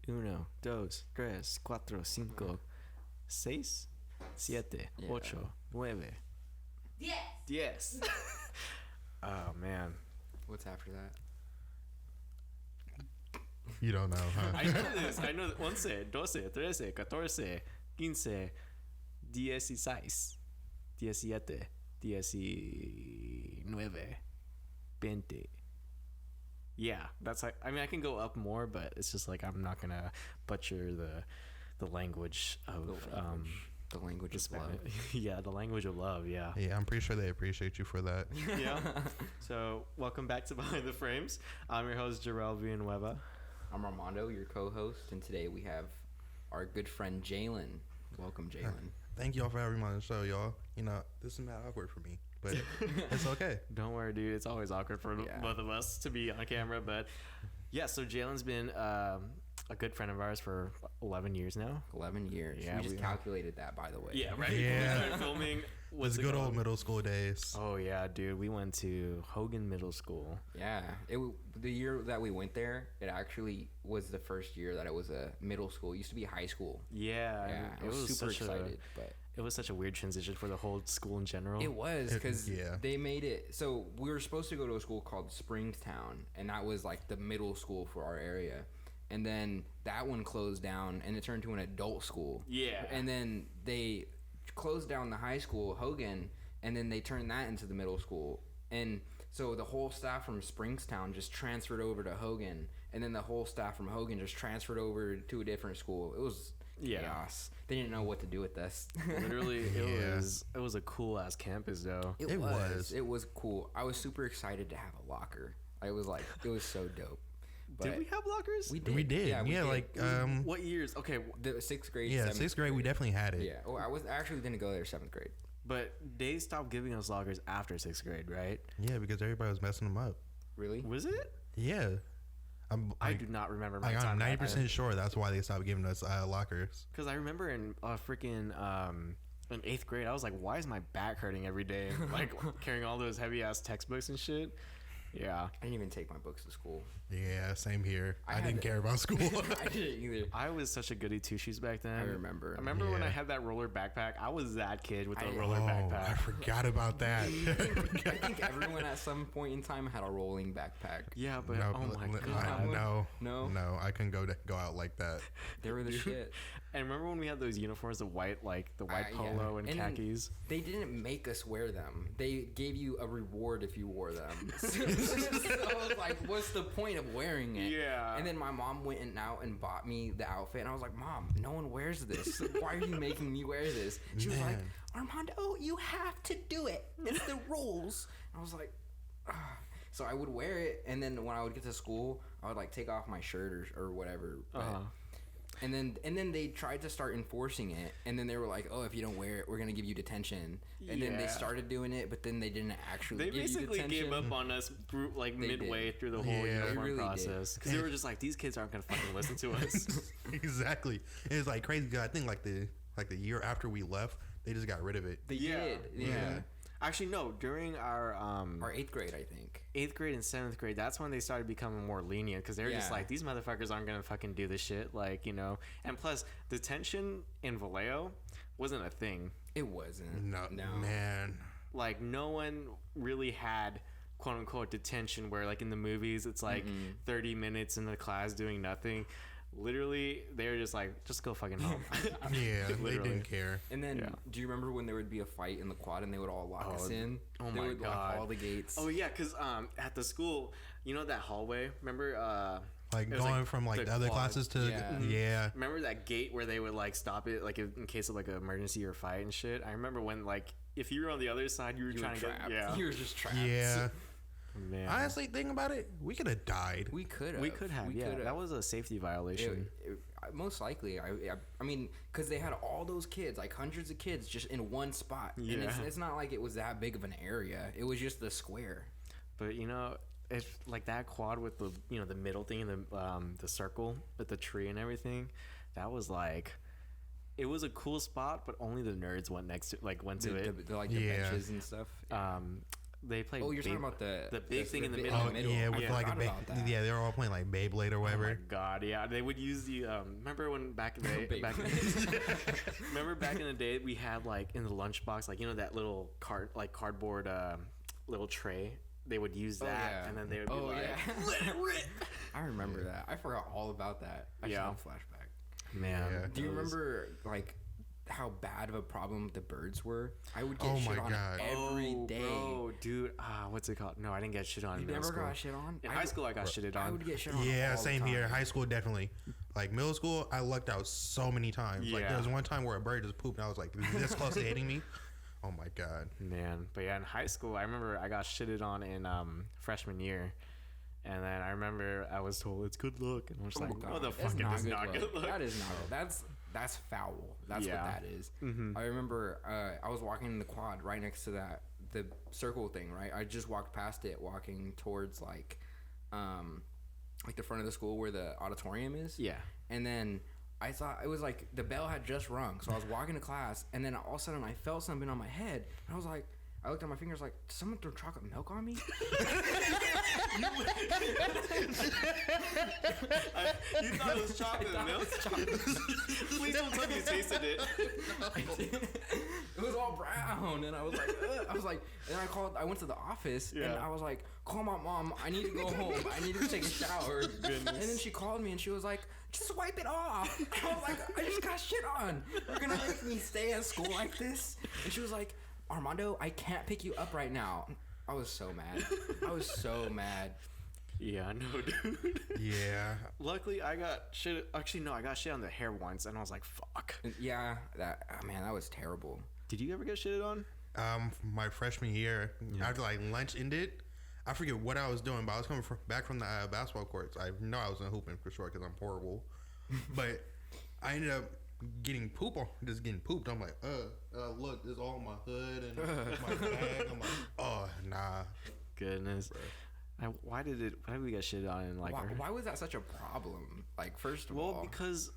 1, 2, 3, 4, 5, 6, 7, 8, 9, 10. Oh man. What's after that? You don't know, huh? I know this. I know 11, 12, 13, 14, 15, 16, 17, 19, 20. Yeah, that's like, I mean, I can go up more, but it's just like I'm not gonna butcher the language of the language of love. Yeah, the language of love. Yeah. Yeah, I'm pretty sure they appreciate you for that. Yeah. So welcome back to Behind the Frames. I'm your host Jerel and Mondo. I'm Armando, your co-host, and today we have our good friend Jalen. Welcome, Jalen. Thank y'all for having me on the show, y'all. You know, this is not awkward for me, but it's okay. Don't worry, dude. It's always awkward for both of us to be on camera, but yeah. So Jalen's been a good friend of ours for 11 years now. 11 years. Yeah, we just calculated that, by the way. Yeah, right. Yeah. We started filming. It's good old middle school days. Oh yeah, dude. We went to Hogan Middle School. Yeah. The year that we went there, it actually was the first year that it was a middle school. It used to be high school. Yeah. I was super excited, but it was such a weird transition for the whole school in general. it was because they made it so we were supposed to go to a school called Springstown, and that was like the middle school for our area. And then that one closed down, and it turned to an adult school. Yeah. And then they closed down the high school, Hogan, and then they turned that into the middle school. And so the whole staff from Springstown just transferred over to Hogan, and then the whole staff from Hogan just transferred over to a different school. It was chaos. They didn't know what to do with us. Literally, it was a cool ass campus though. It was cool. I was super excited to have a locker. It was so dope. But did we have lockers? We did. We did. Yeah, like what years? Okay, the 6th grade. Yeah, 7th 6th grade we definitely had it. Yeah. Oh, I actually didn't go there 7th grade. but they stopped giving us lockers after 6th grade, right? Yeah, because everybody was messing them up. Really? Was it? Yeah. I do not remember my time. I'm 90% sure that's why they stopped giving us lockers. Because I remember in freaking in 8th grade, I was like, why is my back hurting every day? Like carrying all those heavy ass textbooks and shit. Yeah. I didn't even take my books to school. Yeah, same here. I didn't care about school. I didn't either. I was such a goody two shoes back then. I remember. When I had that roller backpack. I was that kid with the roller backpack. I forgot about that. I think everyone at some point in time had a rolling backpack. Yeah, but oh my god. No, I couldn't go out like that. They were the shit. And remember when we had those uniforms, the white polo and khakis? They didn't make us wear them. They gave you a reward if you wore them. So I was like, what's the point of wearing it? Yeah. And then my mom went out and bought me the outfit, and I was like, Mom, no one wears this. Why are you making me wear this? She was like, Armando, you have to do it. It's the rules. And I was like, ugh. So I would wear it, and then when I would get to school, I would like take off my shirt or whatever. And then they tried to start enforcing it, and then they were like, "Oh, if you don't wear it, we're gonna give you detention." And then they started doing it, but then they didn't actually. They basically gave up on us midway through the whole uniform process because they were just like, "These kids aren't gonna fucking listen to us." Exactly. It's like crazy because I think like the year after we left, they just got rid of it. They did. Yeah. Actually, no. During our 8th grade, I think 8th grade and 7th grade, that's when they started becoming more lenient because they were just like, these motherfuckers aren't gonna fucking do this shit, like, you know. And plus, detention in Vallejo wasn't a thing. It wasn't. No, man. Like, no one really had quote unquote detention where, like in the movies, it's like 30 minutes in the class doing nothing. Literally, they were just like, just go fucking home. Yeah, they didn't care. And then, do you remember when there would be a fight in the quad and they would all lock us in? Oh they my would god! Lock all the gates. Oh yeah, because at the school, you know that hallway. Remember, like going from like the other classes to Remember that gate where they would like stop it, like in case of like an emergency or fight and shit. I remember when like if you were on the other side, you were trying to get, you were just trapped. Yeah. Man. Honestly, thinking about it, we could have died. We could have. That was a safety violation. Most likely. I mean, because they had all those kids, like hundreds of kids, just in one spot. Yeah. And it's not like it was that big of an area. It was just the square. But you know, if like that quad with the the middle thing and the circle with the tree and everything, that was like. It was a cool spot, but only the nerds went to it. The benches and stuff. They played. Oh, you're talking about the big thing in the bit middle. Oh yeah, with I like a forgot about that. yeah, they're all playing like Beyblade or Oh whatever. my god, yeah. They would use the remember when back in the day, remember back in the day we had like in the lunchbox, like, you know, that little cardboard little tray. They would use that, yeah. and then they would be like, yeah. let it rip. I remember that. I forgot all about that. I just Yeah. had a flashback. Man, Yeah. Do you remember like how bad of a problem the birds were? I would get Oh shit my on God. every day. Bro, dude, what's it called? No, I didn't get shit on. You in middle never school. got shit on? In high school, I got shitted I on. would get shit on. Yeah, all the same time. here. High school, definitely. Like middle school, I lucked out so many times. Like Yeah. there was one time where a bird just pooped, and I was like this close to hitting me. Oh my god. Man, but yeah, in high school, I remember I got shitted on in freshman year, and then I remember I was told it's good luck, and I'm just Oh, like, God. what the That's fuck? It is not luck. good luck. That is not good. That's foul. That's Yeah. what that is. I remember I was walking in the quad right next to the circle thing, right? I just walked past it, walking towards like the front of the school where the auditorium is. Yeah. And then I thought it was like the bell had just rung, so I was walking to class, and then all of a sudden I felt something on my head, and I was like, I looked at my fingers like, did someone throw chocolate milk on me? You thought it was chocolate milk? Please don't tell me you tasted it. It was all brown, and I was like, ugh. And I went to the office, and Yeah. I was like, call my mom, I need to go home, I need to take a shower. Goodness. And then she called me, and she was like, just wipe it off. I was like, I just got shit on. You're gonna make me stay at school like this? And she was like, Armando, I can't pick you up right now. I was so mad. I was so mad. Yeah, no, dude. Yeah. Luckily, I got shit. Actually, no, I got shit on the hair once, and I was like, fuck. Yeah, that was terrible. Did you ever get shitted on? My freshman year, after like lunch ended, I forget what I was doing, but I was coming back from the basketball courts. I know I wasn't hooping for sure because I'm horrible, but I ended up getting pooped. I'm like, look, this is all my hood and my bag. I'm like, oh nah. Goodness. Why did we get shitted on in like? Why was that such a problem? Like, first of all, Well, because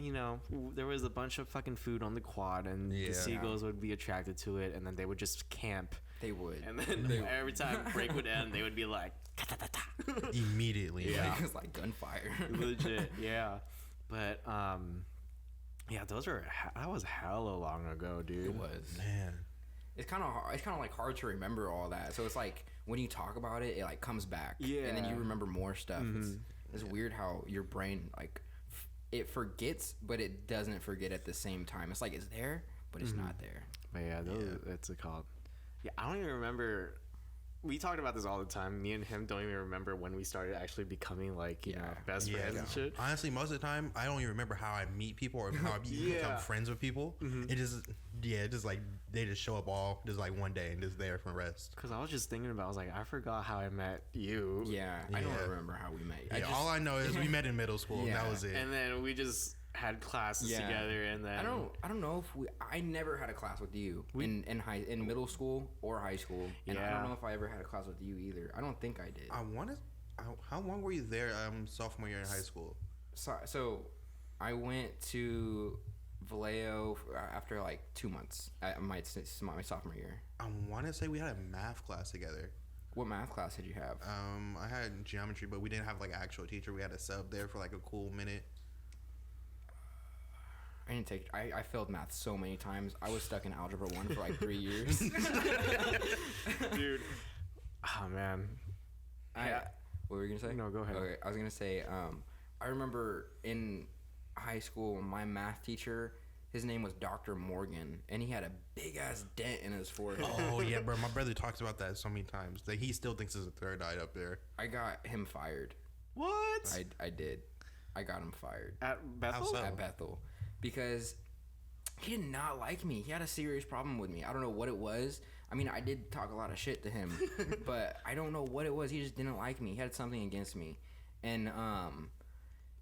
you know, there was a bunch of fucking food on the quad, and the Yeah. seagulls would be attracted to it, and then they would just camp. they would. And then every time break would end, they would be like, "Ta-ta-ta-ta." Immediately. Yeah. It was like gunfire. Legit, yeah. But yeah, that was hella long ago, dude. It was. Man. It's kind of like hard to remember all that. So it's like when you talk about it, it like comes back. Yeah. And then you remember more stuff. It's weird how your brain like it forgets, but it doesn't forget at the same time. It's like it's there, but it's not there. But yeah, that's a called. Yeah, I don't even remember. We talked about this all the time. Me and him don't even remember when we started actually becoming like, you know, best friends and shit. Honestly, most of the time, I don't even remember how I meet people or how I become friends with people. It just, just like they just show up all just like one day and just there for the rest. Because I was just thinking about, I was like, I forgot how I met you. Yeah, I don't remember how we met. Yeah, all I know is we met in middle school. And that was it. And then we just had classes together, and then I don't know if I never had a class with you in middle school or high school, and I don't know if I ever had a class with you either. I don't think I did. How long were you there? Sophomore year in high school. So I went to Vallejo after like 2 months at my sophomore year. I want to say we had a math class together. What math class did you have? I had geometry, but we didn't have like an actual teacher. We had a sub there for like a cool minute. I didn't take. I failed math so many times. I was stuck in algebra 1 for like 3 years. dude. Oh man. What were you gonna say? No, go ahead. Okay, I was gonna say. I remember in high school, my math teacher. His name was Dr. Morgan, and he had a big ass dent in his forehead. Oh yeah, bro. My brother talks about that so many times. Like he still thinks there's a third eye up there. I got him fired. What? I did. I got him fired At Bethel? How so? at Bethel because he did not like me. He had a serious problem with me. I don't know what it was. I mean, I did talk a lot of shit to him, but I don't know what it was. He just didn't like me. He had something against me, and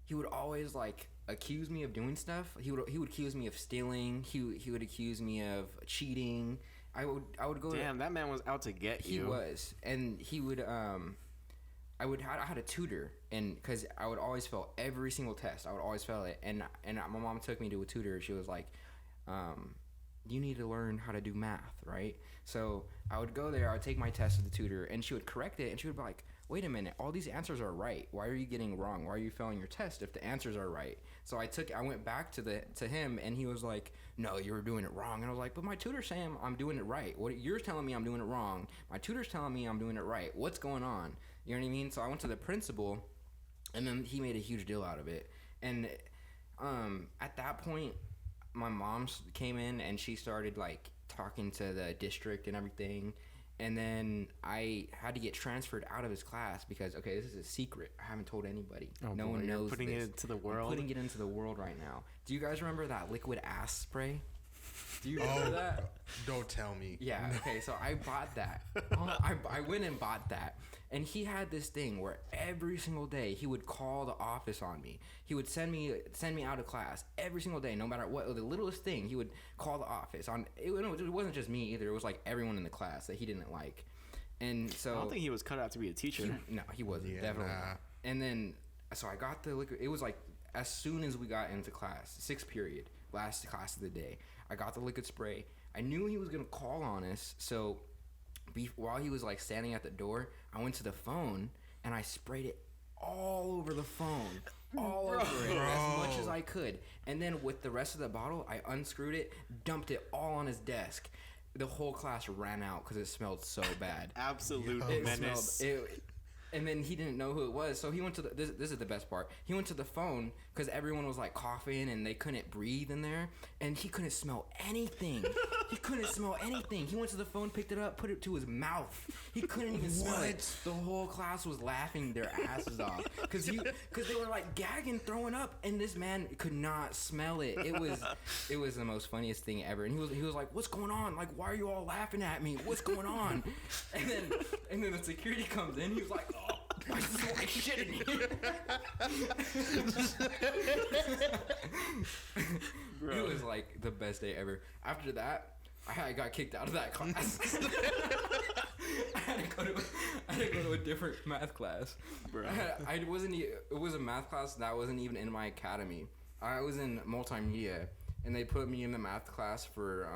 he would always like accuse me of doing stuff. He would accuse me of stealing. He would accuse me of cheating. I would go. Damn, that man was out to get you. He was, and he would. I had a tutor, and because I would always fail every single test, I would always fail it. And my mom took me to a tutor. She was like, you need to learn how to do math, right? So I would go there, I would take my test with the tutor, and she would correct it, and she would be like, wait a minute, all these answers are right. Why are you getting wrong? Why are you failing your test if the answers are right? So I went back to him, and he was like, no, you were doing it wrong. And I was like, but my tutor's saying I'm doing it right. What you're telling me I'm doing it wrong. My tutor's telling me I'm doing it right. What's going on? You know what I mean? So I went to the principal, and then he made a huge deal out of it. And at that point, my mom came in, and she started like talking to the district and everything. And then I had to get transferred out of his class because, okay, this is a secret. I haven't told anybody. No one knows putting this. it into the world. I'm putting it into the world right now. Do you guys remember that liquid ass spray? Do you remember that? Don't tell me. Yeah. Okay. So I bought that. I went and bought that, and he had this thing where every single day he would call the office on me. He would send me out of class every single day, no matter what. The littlest thing, he would call the office on. It wasn't just me either. It was like everyone in the class that he didn't like, and so I don't think he was cut out to be a teacher. No, he wasn't. Yeah, definitely nah. not. And then so I got the liquid. It was like as soon as we got into class, 6th period, last class of the day, I got the liquid spray. I knew he was gonna call on us, so while he was like standing at the door, I went to the phone and I sprayed it all over the phone, all over it, as much as I could. And then with the rest of the bottle, I unscrewed it, dumped it all on his desk. The whole class ran out because it smelled so bad. Absolute It menace. smelled. And then he didn't know who it was, so he went to this is the best part. He went to the phone because everyone was like coughing and they couldn't breathe in there, and he couldn't smell anything. He couldn't smell anything. He went to the phone, picked it up, put it to his mouth. He couldn't even smell it. The whole class was laughing their asses off because they were like gagging, throwing up, and this man could not smell it. It was the most funniest thing ever. And he was like, "What's going on? Like, why are you all laughing at me? What's going on?" And then the security comes in. He was like, "Oh, I smell like shit in here." It was like the best day ever. After that, I got kicked out of that class. I had to go to a different math class. Bro. It was a math class that wasn't even in my academy. I was in multimedia, and they put me in the math class for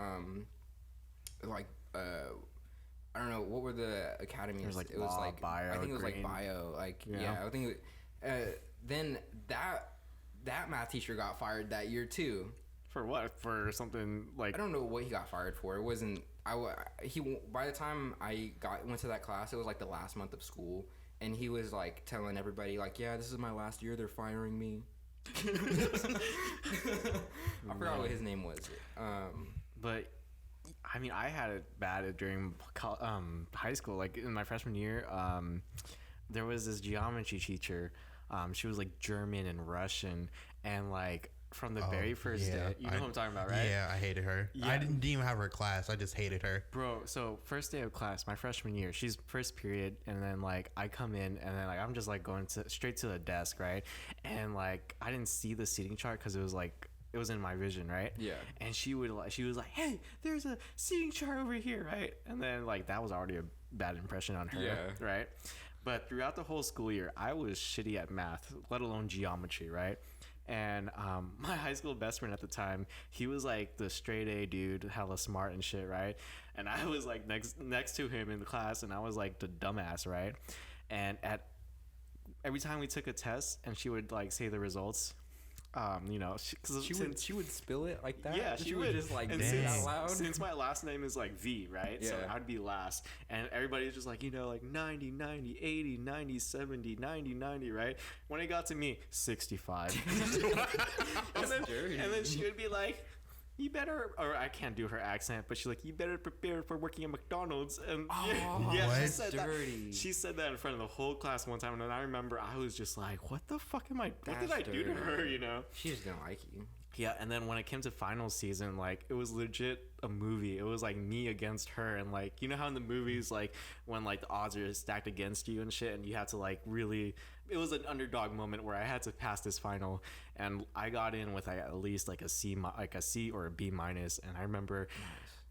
I don't know what were the academies. It was like bio. I think it was green. like bio. I think then that math teacher got fired that year too. For what? For something like I don't know what he got fired for. It wasn't. By the time I went to that class, it was like the last month of school, and he was like telling everybody like, "Yeah, this is my last year. They're firing me." I forgot what his name was. But I mean, I had it bad during high school. Like in my freshman year, there was this geometry teacher. She was like German and Russian, and like from the very first day, you know what I'm talking about, right? Yeah, I hated her. Yeah. I didn't even have her class. I just hated her. Bro, so first day of class, my freshman year, she's first period, and then like I come in, and then like I'm just like going straight to the desk, right? And like I didn't see the seating chart because it was in my vision, right? Yeah. And she was like, "Hey, there's a seating chart over here, right?" And then like that was already a bad impression on her, right? But throughout the whole school year, I was shitty at math, let alone geometry, right? And my high school best friend at the time, he was like the straight A dude, hella smart and shit, right? And I was like next to him in the class, and I was like the dumbass, right? And every time we took a test, and she would like say the results. You know, She would spill it like that. Yeah, she would just like and say it out loud. Since my last name is like V, right? Yeah. So I'd be last, and everybody's just like, you know, like 90, 90, 80, 90, 70, 90, 90, right? When it got to me, 65. and then she would be like, "You better," or I can't do her accent, but she's like, "You better prepare for working at McDonald's." And she said dirty. that. She said that in front of the whole class one time, and I remember I was just like, "What the fuck am I? What did I do to her?" You know? She just didn't like you. Yeah, and then when it came to finals season, like it was legit a movie. It was like me against her, and like you know how in the movies, like when like the odds are stacked against you and shit, and you have to like really. It was an underdog moment where I had to pass this final, and I got in with at least like a C or a B minus. And I remember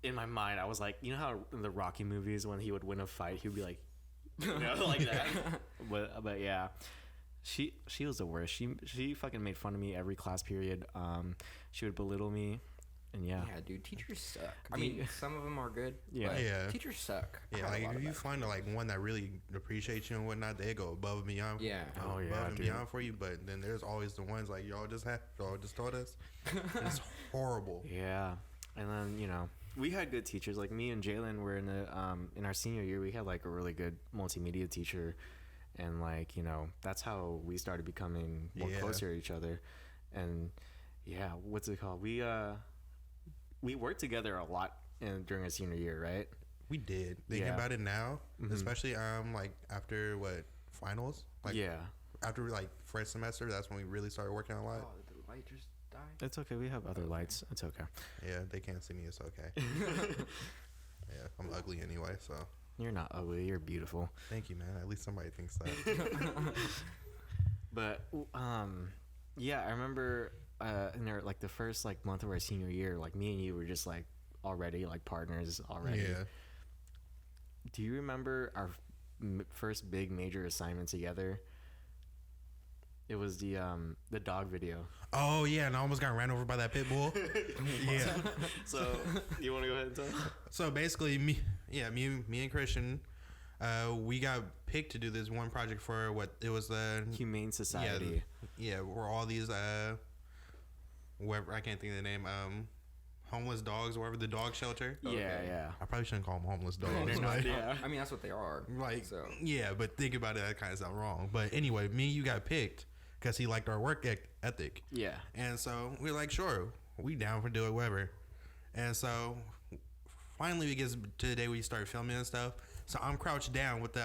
in my mind, I was like, you know how in the Rocky movies when he would win a fight, he would be like, you know, like that. But yeah. She was the worst. She fucking made fun of me every class period. She would belittle me, And yeah, dude, teachers suck. I mean, some of them are good. Yeah. But Yeah. teachers suck. Yeah, like if you find like one that really appreciates you and whatnot, they go above and beyond. Yeah. Oh, yeah, above and dude. beyond for you. But then there's always the ones like y'all just told us. It's horrible. yeah. And then we had good teachers. Like me and Jalen were in our senior year. We had like a really good multimedia teacher, and like that's how we started becoming more closer to each other. And yeah, what's it called? We worked together a lot during our senior year, right? We did. Thinking about it now, especially like after finals. Like after like first semester, that's when we really started working a lot. Oh, the light just died. It's okay. We have other lights. It's okay. Yeah, they can't see me. It's okay. Yeah, I'm ugly anyway, so. You're not ugly. You're beautiful. Thank you, man. At least somebody thinks that. But yeah, I remember in the first like month of our senior year, like me and you were just like already like partners already. Yeah. Do you remember our first big major assignment together? It was the dog video. Oh yeah, and I almost got ran over by that pit bull. Yeah. So you want to go ahead and tell? So basically, me and Christian, we got picked to do this one project for the Humane Society. Yeah, where all these whoever, I can't think of the name, homeless dogs, wherever, the dog shelter. Yeah. I probably shouldn't call them homeless dogs. They're not, yeah. I mean, that's what they are. Like, so. yeah, but think about it, that kind of sounds wrong. But anyway, me and you got picked because he liked our work ethic. Yeah. And so we're like, sure, we down for do it, whatever. And so finally we get to the day we start filming and stuff. So I'm crouched down with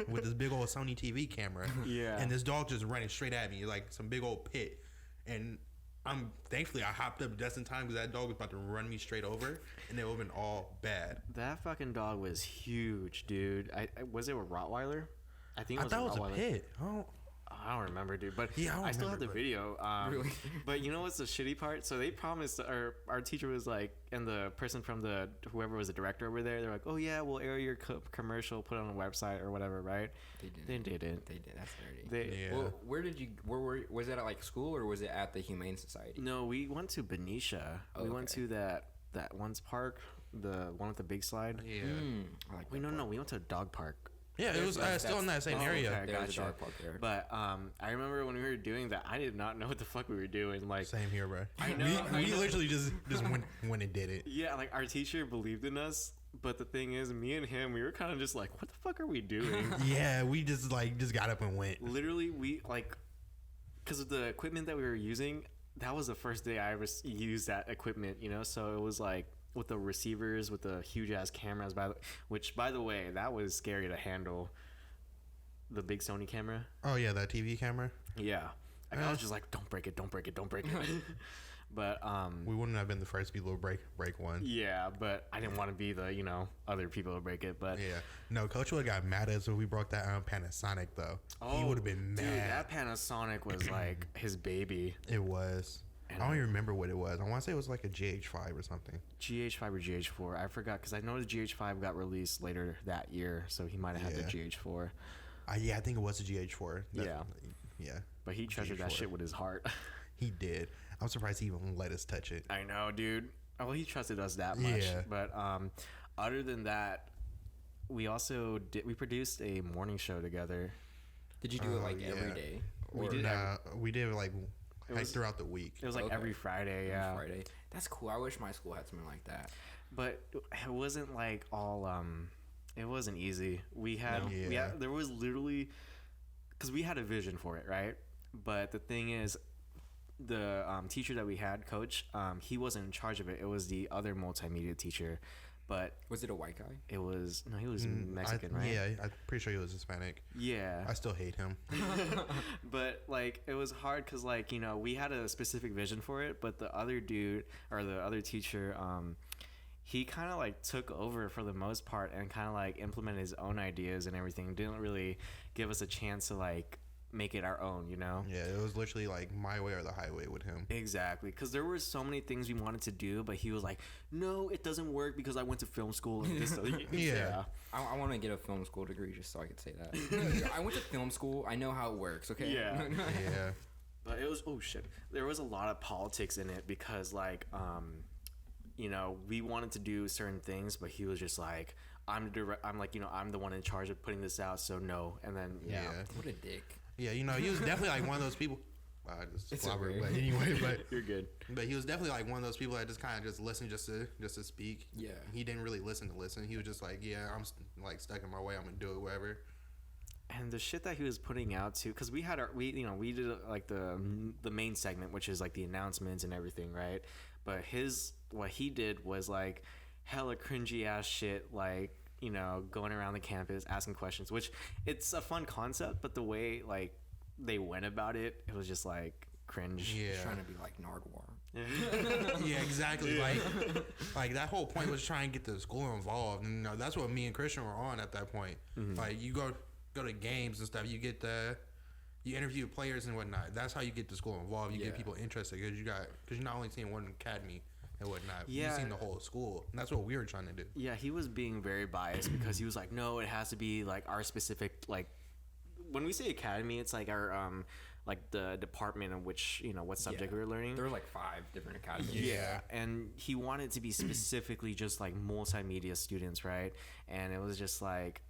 with this big old Sony TV camera. Yeah. And this dog just running straight at me like some big old pit. And thankfully I hopped up just in time because that dog was about to run me straight over, and it would have been all bad. That fucking dog was huge, dude. Was it a Rottweiler? I think it was I thought a it Rottweiler. was a pit. Oh. I don't remember, dude. But Yeah, I still have the but- video. Really? But you know what's the shitty part? So they promised, or our teacher was like, and the person from whoever was the director over there, they're like, oh yeah, we'll air your commercial, put it on a website or whatever, right? They didn't. They didn't. They did. That's dirty. Yeah. Well, was that at like school or was it at the Humane Society? No, we went to Benicia. Oh, we went okay. to that one's park, the one with the big slide. Yeah. I like Wait, that no, part. we went to a dog park. Yeah, it was still in that same Oh, area. okay. There was a Gotcha. dog park there. But I remember when we were doing that, I did not know what the fuck we were doing. Like, Same here, bro. I know, We literally just went and did it. yeah, like our teacher believed in us, but the thing is, me and him, we were kind of just like, what the fuck are we doing? Yeah, we just got up and went. Literally, we like, because of the equipment that we were using, that was the first day I ever used that equipment, So it was like with the receivers, with the huge ass cameras, which by the way, that was scary to handle. The big Sony camera. Oh yeah, that TV camera. Yeah, like, I was just like, don't break it. But We wouldn't have been the first people to break one. yeah, but I didn't want to be the other people to break it. But Yeah. No, Coach would have got mad at us if we broke that Panasonic though. He would have been mad. Dude, that Panasonic was like his baby. It was. I don't even remember what it was. I want to say it was like a GH5 or something. GH5 or GH4, I forgot, because I know the GH5 got released later that year, so he might have had the GH4. Yeah, I think it was a GH4. Yeah. Yeah. But he treasured that GH4. shit with his heart. He did. I'm surprised he even let us touch it. I know, dude. Well, he trusted us that much. Yeah. But other than that, we also produced a morning show together. Did you do it like yeah. every day? We Or did we did like was- throughout the week. It was like Okay. every Friday, yeah. Friday? That's cool. I wish my school had something like that. But it wasn't like all it wasn't easy. We had there was literally, because we had a vision for it, right? But the thing is, the teacher that we had, coach, he wasn't in charge of it. It was the other multimedia teacher. But Was it a white guy? he was Mexican, right? Yeah, I'm pretty sure he was Hispanic. Yeah. I still hate him. But like it was hard because like we had a specific vision for it, but the other dude or the other teacher, he kind of like took over for the most part and kind of like implemented his own ideas and everything. Didn't really give us a chance to like make it our own, Yeah, it was literally like my way or the highway with him. Exactly, because there were so many things we wanted to do, but he was like, no, it doesn't work because I went to film school and this. Yeah. I want to get a film school degree just so I could say that. I went to film school. I know how it works. Okay. Yeah. Yeah. But it was, oh shit, there was a lot of politics in it because like you know, we wanted to do certain things, but he was just like, I'm like, you know, I'm the one in charge of putting this out, so no. And then Yeah. What a dick. Yeah, you know, he was definitely like one of those people. I just It's clobbered, okay. but anyway, but you're good. But he was definitely like one of those people that just kind of just listened just to speak. Yeah. He didn't really listen to listen. He was just like, yeah, I'm like stuck in my way. I'm gonna do it, whatever. And the shit that he was putting out too, because we we did like the main segment, which is like the announcements and everything, right? But what he did was like hella cringy ass shit, like, you know, going around the campus asking questions, which it's a fun concept, but the way like they went about it, it was just like cringe. Yeah. He's trying to be like Nardwuar. Yeah, exactly. Like that whole point was trying to get the school involved, and that's what me and Christian were on at that point. Mm-hmm. Like you go to games and stuff, you interview players and whatnot. That's how you get the school involved. You get people interested because you're not only seeing one academy and whatnot. Yeah. You've seen the whole school, and that's what we were trying to do. Yeah, he was being very biased because he was like, no, it has to be like our specific, like, when we say academy, it's like our like the department in which, you know, what subject we were learning. There were like 5 different academies. Yeah, and he wanted to be specifically just like multimedia students, right? And it was just like,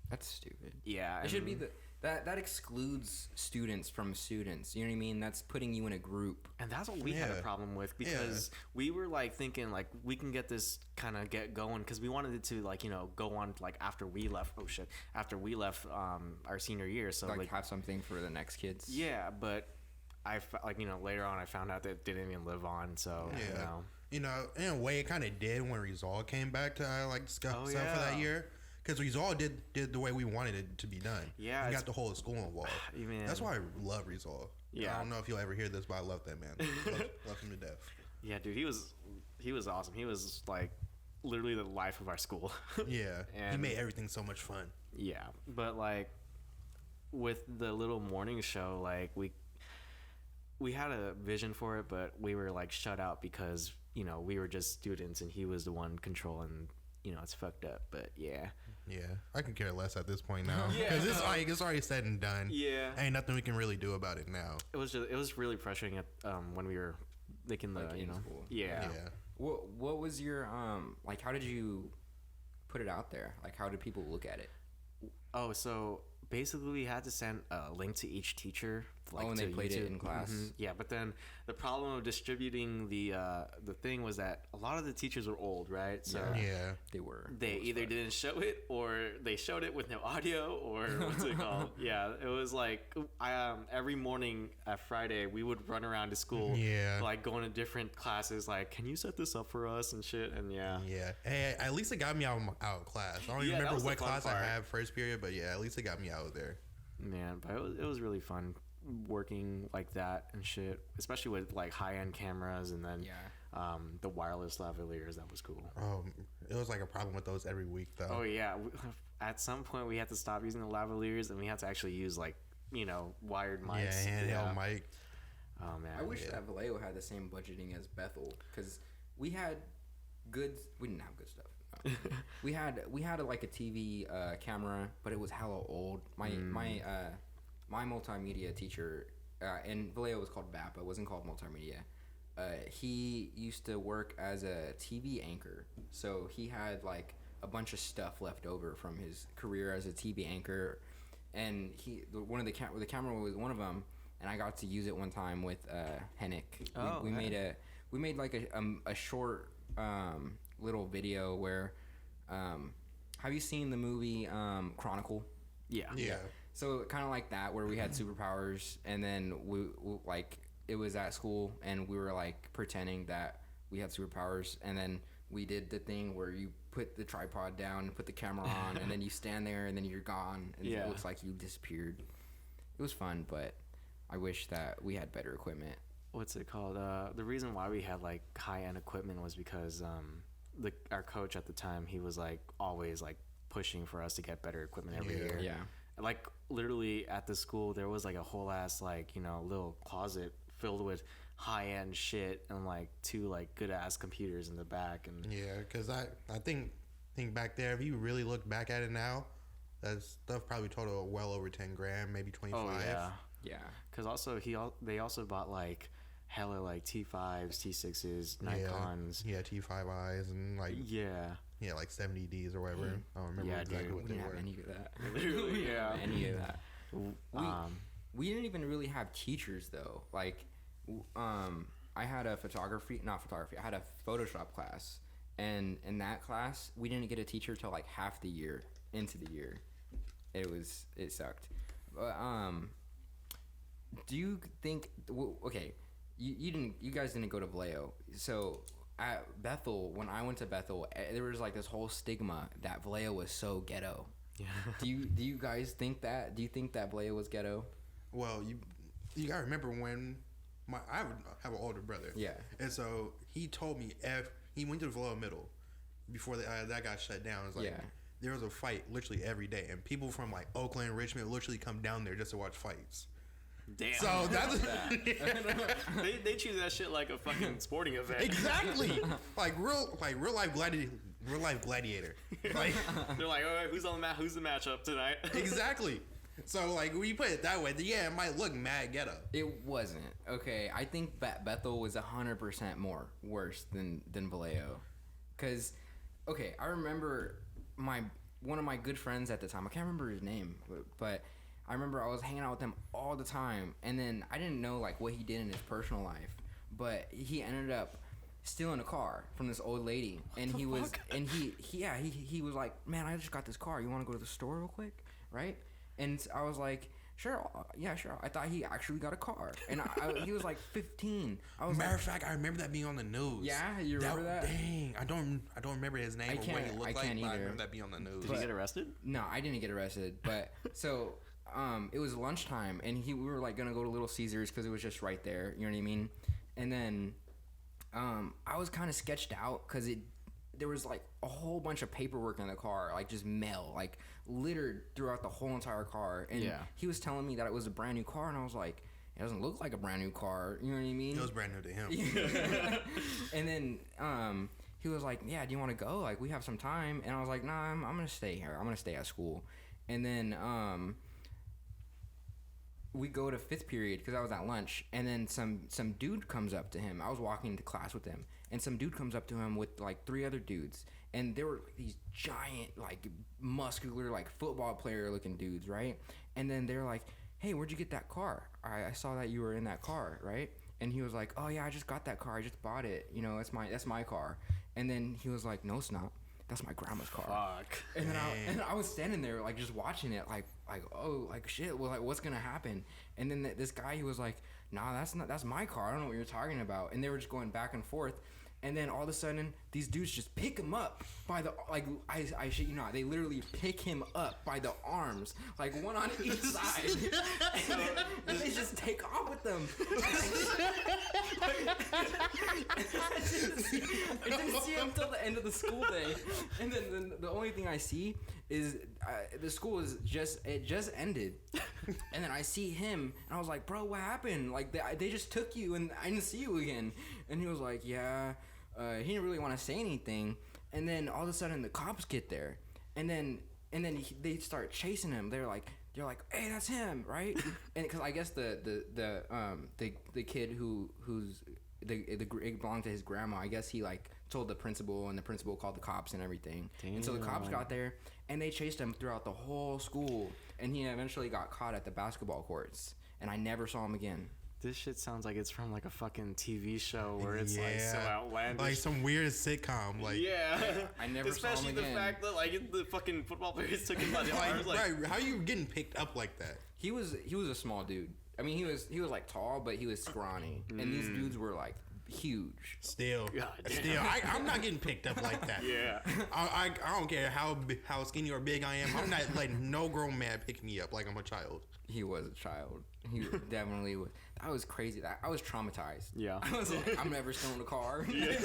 That's stupid. yeah, It should be that excludes students from students. You know what I mean? That's putting you in a group. and that's what we had a Yeah. problem with because we were like thinking like we can get this kind of get going because we wanted it to like, you know, go on like after we left. Oh shit, after we left our senior year, so Like like have something for the next kids. yeah, but like, you know, later on I found out that it didn't even live on. So Yeah. you know. You know, in a way, it kind of did when Rizal came back to like discuss Oh, stuff for that yeah. year. Because Rizal did the way we wanted it to be done. Yeah, we it's- got the whole school involved. Man. That's why I love Rizal. Yeah. I don't know if you'll ever hear this, but I love that man. love him to death. Yeah, dude, he was awesome. He was like literally the life of our school. Yeah, he And- made everything so much fun. Yeah, but like with the little morning show, like we had a vision for it, but we were like shut out because, you know, we were just students and he was the one controlling. You know, it's fucked up, but yeah. Yeah, I could care less at this point now. Yeah. Because it's already said and done. Yeah. Ain't nothing we can really do about it now. It was really frustrating at when we were making the, Like you in know, school. yeah. Yeah. What was your like? How did you put it out there? Like, how did people look at it? Oh, so basically we had to send a link to each teacher. Like, and to they played it YouTube. in class. Yeah, but then the problem of distributing the thing was that a lot of the teachers were old, right? So Yeah. They were. they either didn't show it or they showed it with no audio or what's it called? Yeah, it was like every morning at Friday we would run around to school, Yeah. like going to different classes. Like, can you set this up for us and shit? And yeah. Yeah. Hey, at least it got me out of class. I don't even Yeah, that remember was the what fun class part. I had first period, but yeah, at least it got me out of there. Man, but it was really fun working like that and shit, especially with like high-end cameras and then the wireless lavaliers. That was cool. It was like a problem with those every week though. Oh yeah, at some point we had to stop using the lavaliers and we had to actually use like, you know, wired mics. Yeah, handheld mic. Oh man, I wish that Vallejo had the same budgeting as Bethel, because we didn't have good stuff. No. we had like a TV camera, but it was hella old. My multimedia teacher, and Vallejo was called VAP. It wasn't called multimedia. He used to work as a TV anchor, so he had like a bunch of stuff left over from his career as a TV anchor, and the camera was one of them, and I got to use it one time with Hennick. We made like a short little video where have you seen the movie Chronicle? Yeah. So kind of like that, where we had superpowers, and then we like it was at school, and we were like pretending that we had superpowers, and then we did the thing where you put the tripod down and put the camera on, and then you stand there, and then you're gone, and it looks like you disappeared. It was fun, but I wish that we had better equipment. What's it called? The reason why we had like high-end equipment was because our coach at the time, he was like always like pushing for us to get better equipment every year. Yeah. Like literally at the school there was like a whole ass like, you know, little closet filled with high-end shit and like 2 like good ass computers in the back. And Yeah, because I think back there, if you really look back at it now, that stuff probably total well over 10 grand, maybe 25. oh yeah, Yeah. Because also they also bought like hella like T5s, T6s, Nikons. Yeah, T5Is and like like 70Ds or whatever. I don't remember exactly what we they didn't were. have any of that. Literally, yeah. Any of that. We didn't even really have teachers though. Like, I had a I had a Photoshop class, and in that class we didn't get a teacher till like half the year into the year. It sucked. But do you think? Okay, you guys didn't go to Vallejo, so at Bethel, when I went to Bethel, there was like this whole stigma that Vallejo was so ghetto. Yeah. Do you guys think that? Do you think that Vallejo was ghetto? Well, you gotta remember when I have an older brother. Yeah. And so he told me he went to the Vallejo Middle before that got shut down. It's like there was a fight literally every day, and people from like Oakland, Richmond, literally come down there just to watch fights. Damn. So that's they treat that shit like a fucking sporting event. Exactly. like real life gladiator. Like they're like, all right, who's on the who's the matchup tonight? Exactly. So like when you put it that way, yeah, it might look mad ghetto. It wasn't. Okay, I think that Bethel was 100% more worse than Vallejo. Cause okay, I remember one of my good friends at the time. I can't remember his name, but I remember I was hanging out with him all the time, and then I didn't know like what he did in his personal life, but he ended up stealing a car from this old lady, and he was like, man, I just got this car. You want to go to the store real quick, right? And I was like, sure, yeah, sure. I thought he actually got a car, and he was like 15. Matter of fact, I remember that being on the news. Yeah, you remember that? Dang, I don't remember his name or what he looked like. Either. But I remember that being on the news. Did he get arrested? No, I didn't get arrested. But so it was lunchtime, and we were like gonna go to Little Caesars because it was just right there. You know what I mean? And then I was kind of sketched out because there was like a whole bunch of paperwork in the car, like just mail, like littered throughout the whole entire car. And he was telling me that it was a brand new car, and I was like, it doesn't look like a brand new car. You know what I mean? It was brand new to him. And then he was like, yeah, do you want to go? Like, we have some time. And I was like, nah, I'm going to stay here. I'm going to stay at school. And then we go to fifth period because I was at lunch, and then some dude comes up to him. I was walking to class with him, and some dude comes up to him with like 3 other dudes, and they were these giant, like muscular, like football player looking dudes, right? And then they're like, hey, where'd you get that car? I saw that you were in that car, right? And he was like, oh yeah, I just got that car. I just bought it. You know, that's my car. And then he was like, no, it's not. That's my grandma's car. Fuck. And then I was standing there like just watching it, like oh, like shit. Well, like what's gonna happen? And then this guy, he was like, nah, that's my car. I don't know what you're talking about. And they were just going back and forth. And then all of a sudden, these dudes just pick him up by the, like, I shit you not, they literally pick him up by the arms, like one on each side, and they just take off with them. I didn't see him until the end of the school day, and then the only thing I see is the school is just ended, and then I see him, and I was like, bro, what happened? Like they just took you, and I didn't see you again. And he was like, yeah. He didn't really want to say anything, and then all of a sudden the cops get there, and then they start chasing him. They're like, hey, that's him, right? And because I guess the kid who's it belonged to his grandma. I guess he like told the principal, and the principal called the cops and everything. Damn. And so the cops got there, and they chased him throughout the whole school, and he eventually got caught at the basketball courts, and I never saw him again. This shit sounds like it's from like a fucking TV show where it's like so outlandish, like some weird sitcom. Like I never especially saw him the again. fact that like the fucking football players took him by the arms. Like, right, how are you getting picked up like that? He was a small dude. I mean, he was like tall, but he was scrawny, and these dudes were like huge. Still, I'm not getting picked up like that. Yeah, I don't care how skinny or big I am. I'm not letting no grown man pick me up like I'm a child. He was a child. He definitely was. That was crazy. I was traumatized. Yeah. I was like, I'm never stealing a car. Yeah.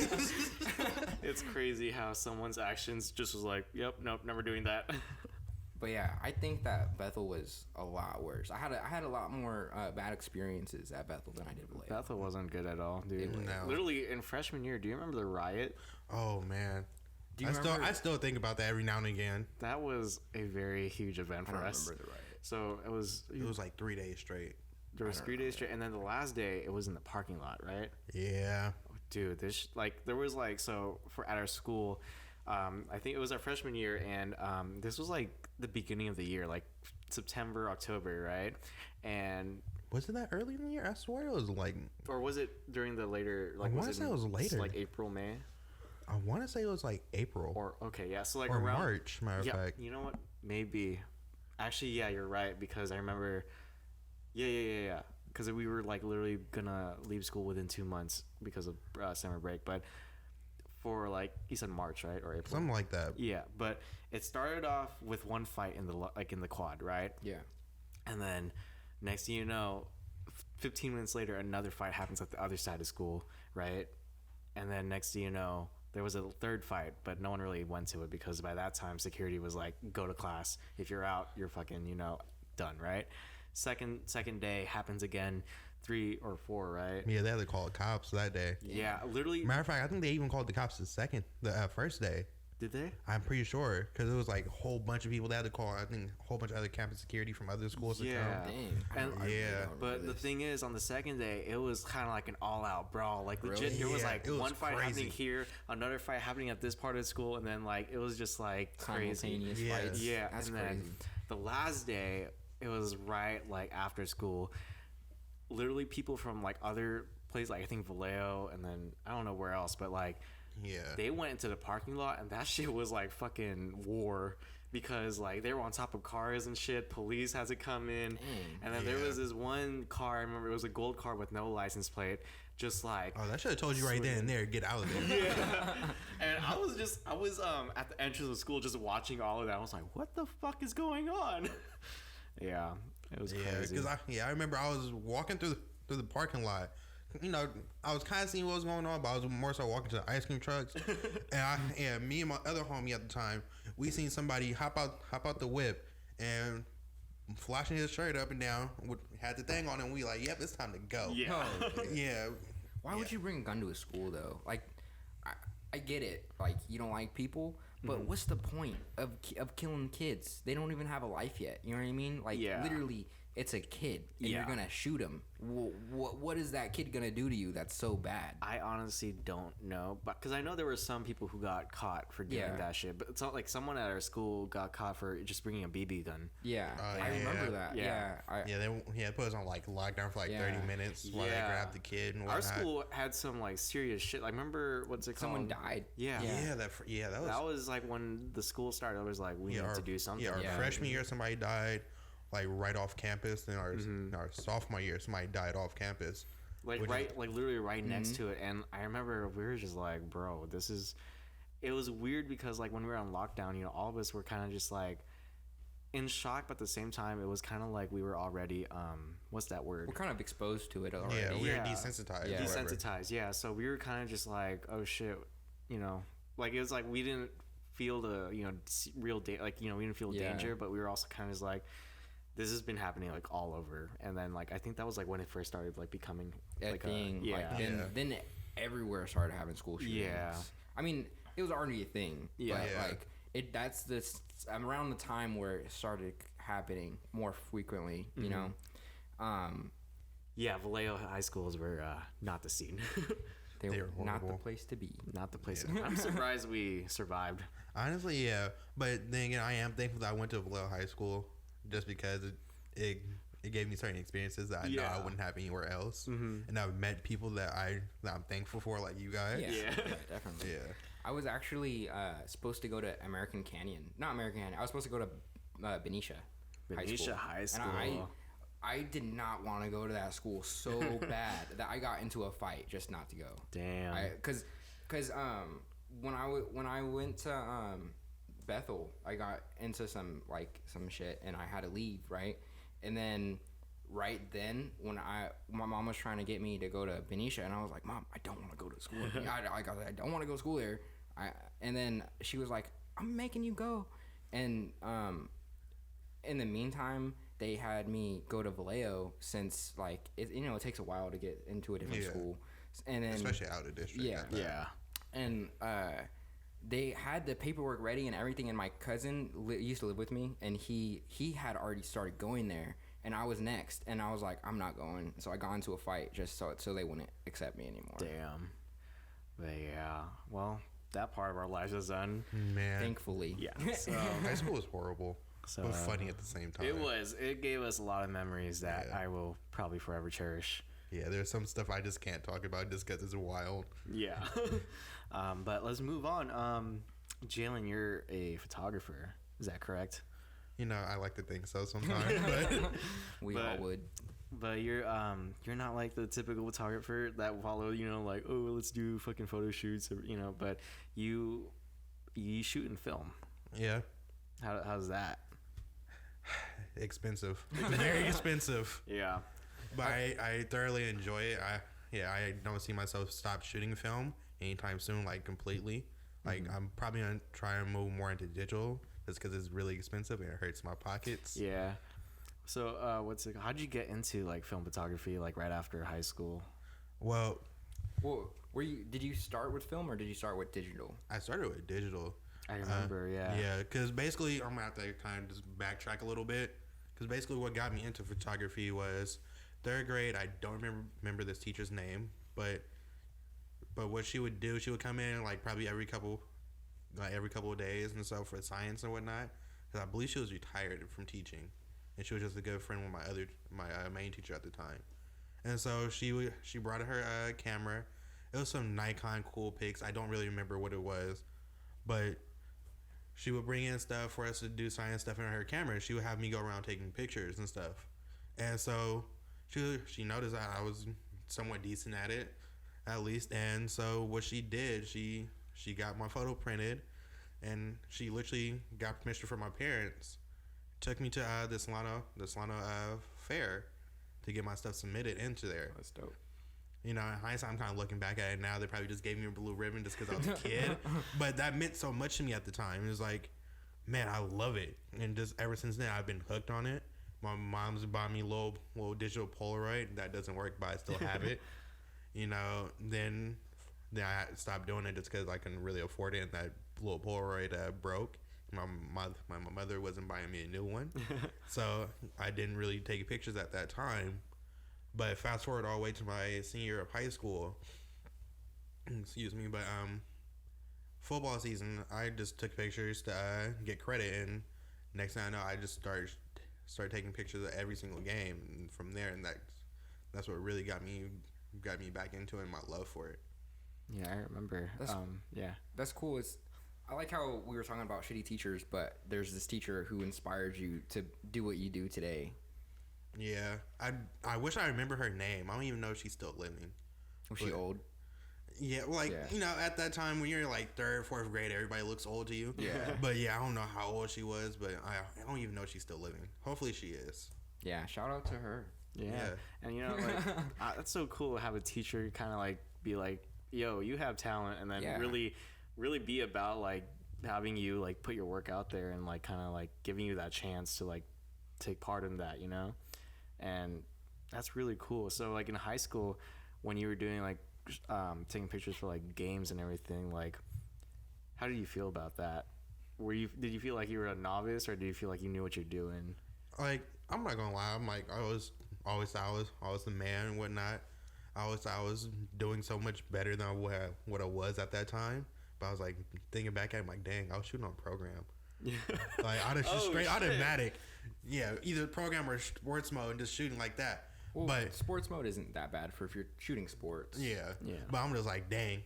It's crazy how someone's actions just was like, yep, nope, never doing that. But yeah, I think that Bethel was a lot worse. I had a lot more bad experiences at Bethel than I did Vallejo. Bethel wasn't good at all, dude. No. Literally in freshman year, do you remember the riot? Oh man. Do you remember? I still think about that every now and again. That was a very huge event for us. I don't remember the riot. So it was like 3 days straight. There were 3 days straight, and then the last day it was in the parking lot, right? Yeah. Dude, this like there was like so for at our school, I think it was our freshman year, and this was like the beginning of the year, like September, October, right? And Was it that early in the year? I swear it was like. or was it during the later? Like I want to say it was later. like April, May, I want to say it was like April or okay, yeah. So like or around March. Matter of yeah, fact. you know what? Maybe. Actually, yeah, you're right because I remember. Yeah. Because we were like literally gonna leave school within 2 months because of summer break, but for like you said March, right, or April, Something like that. yeah. But it started off with one fight in the quad, right? Yeah. And then next thing you know, 15 minutes later, another fight happens at the other side of school, right? And then next thing you know, there was a third fight, but no one really went to it because by that time security was like, go to class. If you're out, you're fucking, done, right? Second day happens again, 3 or 4, right? Yeah, they had to call the cops that day. Yeah, literally. Matter of fact, I think they even called the cops the first day. Did they? I'm pretty sure because it was like a whole bunch of people that had to call. I think a whole bunch of other campus security from other schools to Yeah. come. Dang. And Yeah. But the thing is, on the second day, it was kind of like an all-out brawl. Like legit, Really? there was Yeah, like it was one fight crazy. happening here, another fight happening at this part of the school, and then like it was just like crazy. Simultaneous Yeah. fights. Yeah, That's and crazy. then the last day, it was right like after school. Literally, people from like other places, like I think Vallejo, and then I don't know where else, but like Yeah. they went into the parking lot, and that shit was like fucking war because like they were on top of cars and shit. Police had to come in, and then there Yeah. was this one car. I remember it was a gold car with no license plate, just like. Oh, that should have told you right then and there. Get out of there. Yeah. And I was at the entrance of school just watching all of that. I was like, what the fuck is going on? Yeah, it was Yeah, crazy. because I remember I was walking through the parking lot. I was kind of seeing what was going on, but I was more so walking to the ice cream trucks. and me and my other homie at the time, we seen somebody hop out the whip and flashing his shirt up and down, had the thing on, and we like, yep, it's time to go. Yeah. Yeah. Why would you bring a gun to a school though? Like, I get it. Like, you don't like people, but what's the point of killing kids? They don't even have a life yet. You know what I mean? Like, Yeah. literally, it's a kid, and Yeah. you're gonna shoot him. What is that kid gonna do to you that's so bad? I honestly don't know, but because I know there were some people who got caught for doing Yeah. that shit. But it's not like someone at our school got caught for just bringing a BB gun. Yeah, Oh, I remember yeah. that. Yeah. Yeah, They put us on like lockdown for like Yeah. 30 minutes while they Yeah. grabbed the kid and Our whatnot. school had some like serious shit. Like remember what's it called? someone died. Yeah. Yeah, that was That was like when the school started. I was like, we need to do something. Yeah, our Yeah. freshman year, somebody died, like right off campus. Then our sophomore year, somebody died off campus. Like which right, like literally right next to it. And I remember we were just like, bro, this is. It was weird because like when we were on lockdown, all of us were kind of just like in shock, but at the same time, it was kind of like we were already what's that word? We're kind of exposed to it already. Yeah, we Yeah. were desensitized. Yeah. or whatever. Desensitized, yeah. So we were kind of just like, oh shit, like it was like we didn't feel the real like we didn't feel Yeah. danger, but we were also kind of just like, this has been happening like all over. And then like I think that was like when it first started like becoming like then everywhere started having school shootings. Yeah. I mean, it was already a thing. Yeah. But Yeah. like that's this around the time where it started happening more frequently. You know. Yeah, Vallejo high schools were not the scene. They They were were not the horrible. place to be. Not the place. I'm surprised we survived. Honestly, yeah. But then again, I am thankful that I went to Vallejo High School just because it gave me certain experiences that I know I wouldn't have anywhere else. And I've met people that I'm thankful for, like you guys. Yeah. Definitely. Yeah. I was actually supposed to go to American Canyon. Not American Canyon. I was supposed to go to Benicia Benicia High School. And I did not want to go to that school so bad that I got into a fight just not to go. Damn. Because when I went to Bethel, I got into some shit and I had to leave, right? And then right then when my mom was trying to get me to go to Benicia, and I was like, Mom, I don't want to go to school. I don't want to go to school there. And then she was like, I'm making you go. And in the meantime, they had me go to Vallejo since like it takes a while to get into a different school, and then Especially out of district. Yeah. at that. Yeah. and they had the paperwork ready and everything, and my cousin used to live with me, and he had already started going there, and I was next, and I was like, I'm not going. So I got into a fight just so they wouldn't accept me anymore. Damn. But yeah, well, that part of our lives is done. Man. Thankfully. Yeah. So High school was horrible. So, But funny at the same time. it was. It gave us a lot of memories that Yeah. I will probably forever cherish. Yeah, there's some stuff I just can't talk about just because it's wild. Yeah. But let's move on. Jalen, you're a photographer. Is that correct? You know, I like to think so sometimes. But We all would. But you're not like the typical photographer that follow, like, oh, let's do fucking photo shoots, but you shoot and film. yeah, How's that? expensive. Very expensive. Yeah. But I thoroughly enjoy it. I don't see myself stop shooting film anytime soon, like completely. Like I'm probably gonna try and move more into digital just because it's really expensive and it hurts my pockets. Yeah. So how'd you get into like film photography like right after high school? Well, Well, did you start with film or did you start with digital? I started with digital. I remember, yeah. Yeah, because basically I'm gonna have to kind of just backtrack a little bit. Because basically what got me into photography was third grade. I don't remember this teacher's name, but what she would do, she would come in like probably every couple of days and so for science and whatnot. Because I believe she was retired from teaching, and she was just a good friend with my main teacher at the time. And so she brought her camera. It was some Nikon cool pics. I don't really remember what it was, but she would bring in stuff for us to do science stuff in her camera. She would have me go around taking pictures and stuff. And so she noticed that I was somewhat decent at it, at least. And so what she did, she got my photo printed, and she literally got permission from my parents, took me to the Solano fair to get my stuff submitted into there. That's dope. You know, in hindsight, I'm kind of looking back at it now. They probably just gave me a blue ribbon just because I was a kid. But that meant so much to me at the time. It was like, man, I love it. And just ever since then, I've been hooked on it. My mom's bought me a little digital Polaroid. That doesn't work, but I still have it. You know, then I stopped doing it just because I couldn't really afford it. And that little Polaroid broke. My mother wasn't buying me a new one. So I didn't really take pictures at that time. But fast forward all the way to my senior year of high school. Excuse me, but football season, I just took pictures to get credit, and next thing I know, I just started taking pictures of every single game, and from there, and that's what really got me back into it, and my love for it. Yeah, I remember. Yeah. That's cool. I like how we were talking about shitty teachers, but there's this teacher who inspired you to do what you do today. Yeah, I wish I remember her name. I don't even know if she's still living. Was she old? Yeah, you know, at that time when you're like third, fourth grade, everybody looks old to you. Yeah. But yeah, I don't know how old she was, but I don't even know if she's still living. Hopefully she is. Yeah, shout out to her. Yeah. And that's so cool to have a teacher kind of like be like, yo, you have talent, and then really, really be about like having you like put your work out there and like kind of like giving you that chance to like take part in that, you know? And that's really cool. So like in high school, when you were doing like taking pictures for like games and everything, like how did you feel about that? Did you feel like you were a novice, or did you feel like you knew what you're doing? Like, I'm not gonna lie, I'm like, I always thought I was the man and whatnot. I always thought I was doing so much better than what I was at that time. But I was like thinking back at it, I'm like, dang, I was shooting on program. Yeah. Like I'd have straight automatic. Yeah, either program or sports mode and just shooting like that. Well, but sports mode isn't that bad for if you're shooting sports. Yeah. Yeah. But I'm just like, dang,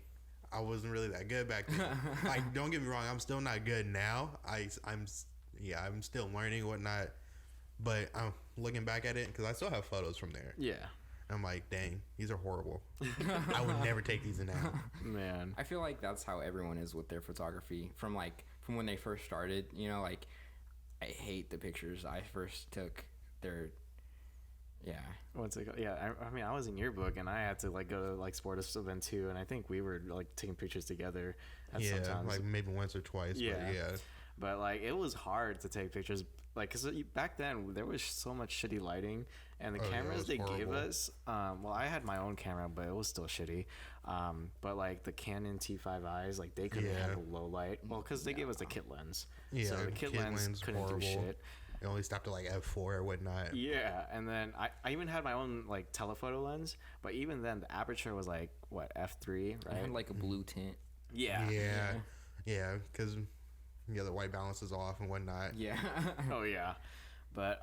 I wasn't really that good back then. Like, don't get me wrong, I'm still not good now. I'm still learning and whatnot. But I'm looking back at it because I still have photos from there. Yeah. I'm like, dang, these are horrible. I would never take these now. Man. I feel like that's how everyone is with their photography from when they first started. You know, like I hate the pictures I first took. What's it called? Yeah, I mean, I was in yearbook, and I had to like go to like sports event too, and I think we were like taking pictures together. Sometimes. Like maybe once or twice. Yeah. But yeah. But like it was hard to take pictures, like because back then there was so much shitty lighting, and the cameras they gave us. Well, I had my own camera, but it was still shitty. But like the Canon T5Is, like they couldn't handle low light. Well, because they gave us the kit lens. Yeah, so the kit lens couldn't do shit. It only stopped at like f4 or whatnot. Yeah, and then I even had my own like telephoto lens, but even then the aperture was like what, f3, I right? had like a blue tint. Yeah. Yeah, because the white balance is off and whatnot. Yeah. Oh yeah, but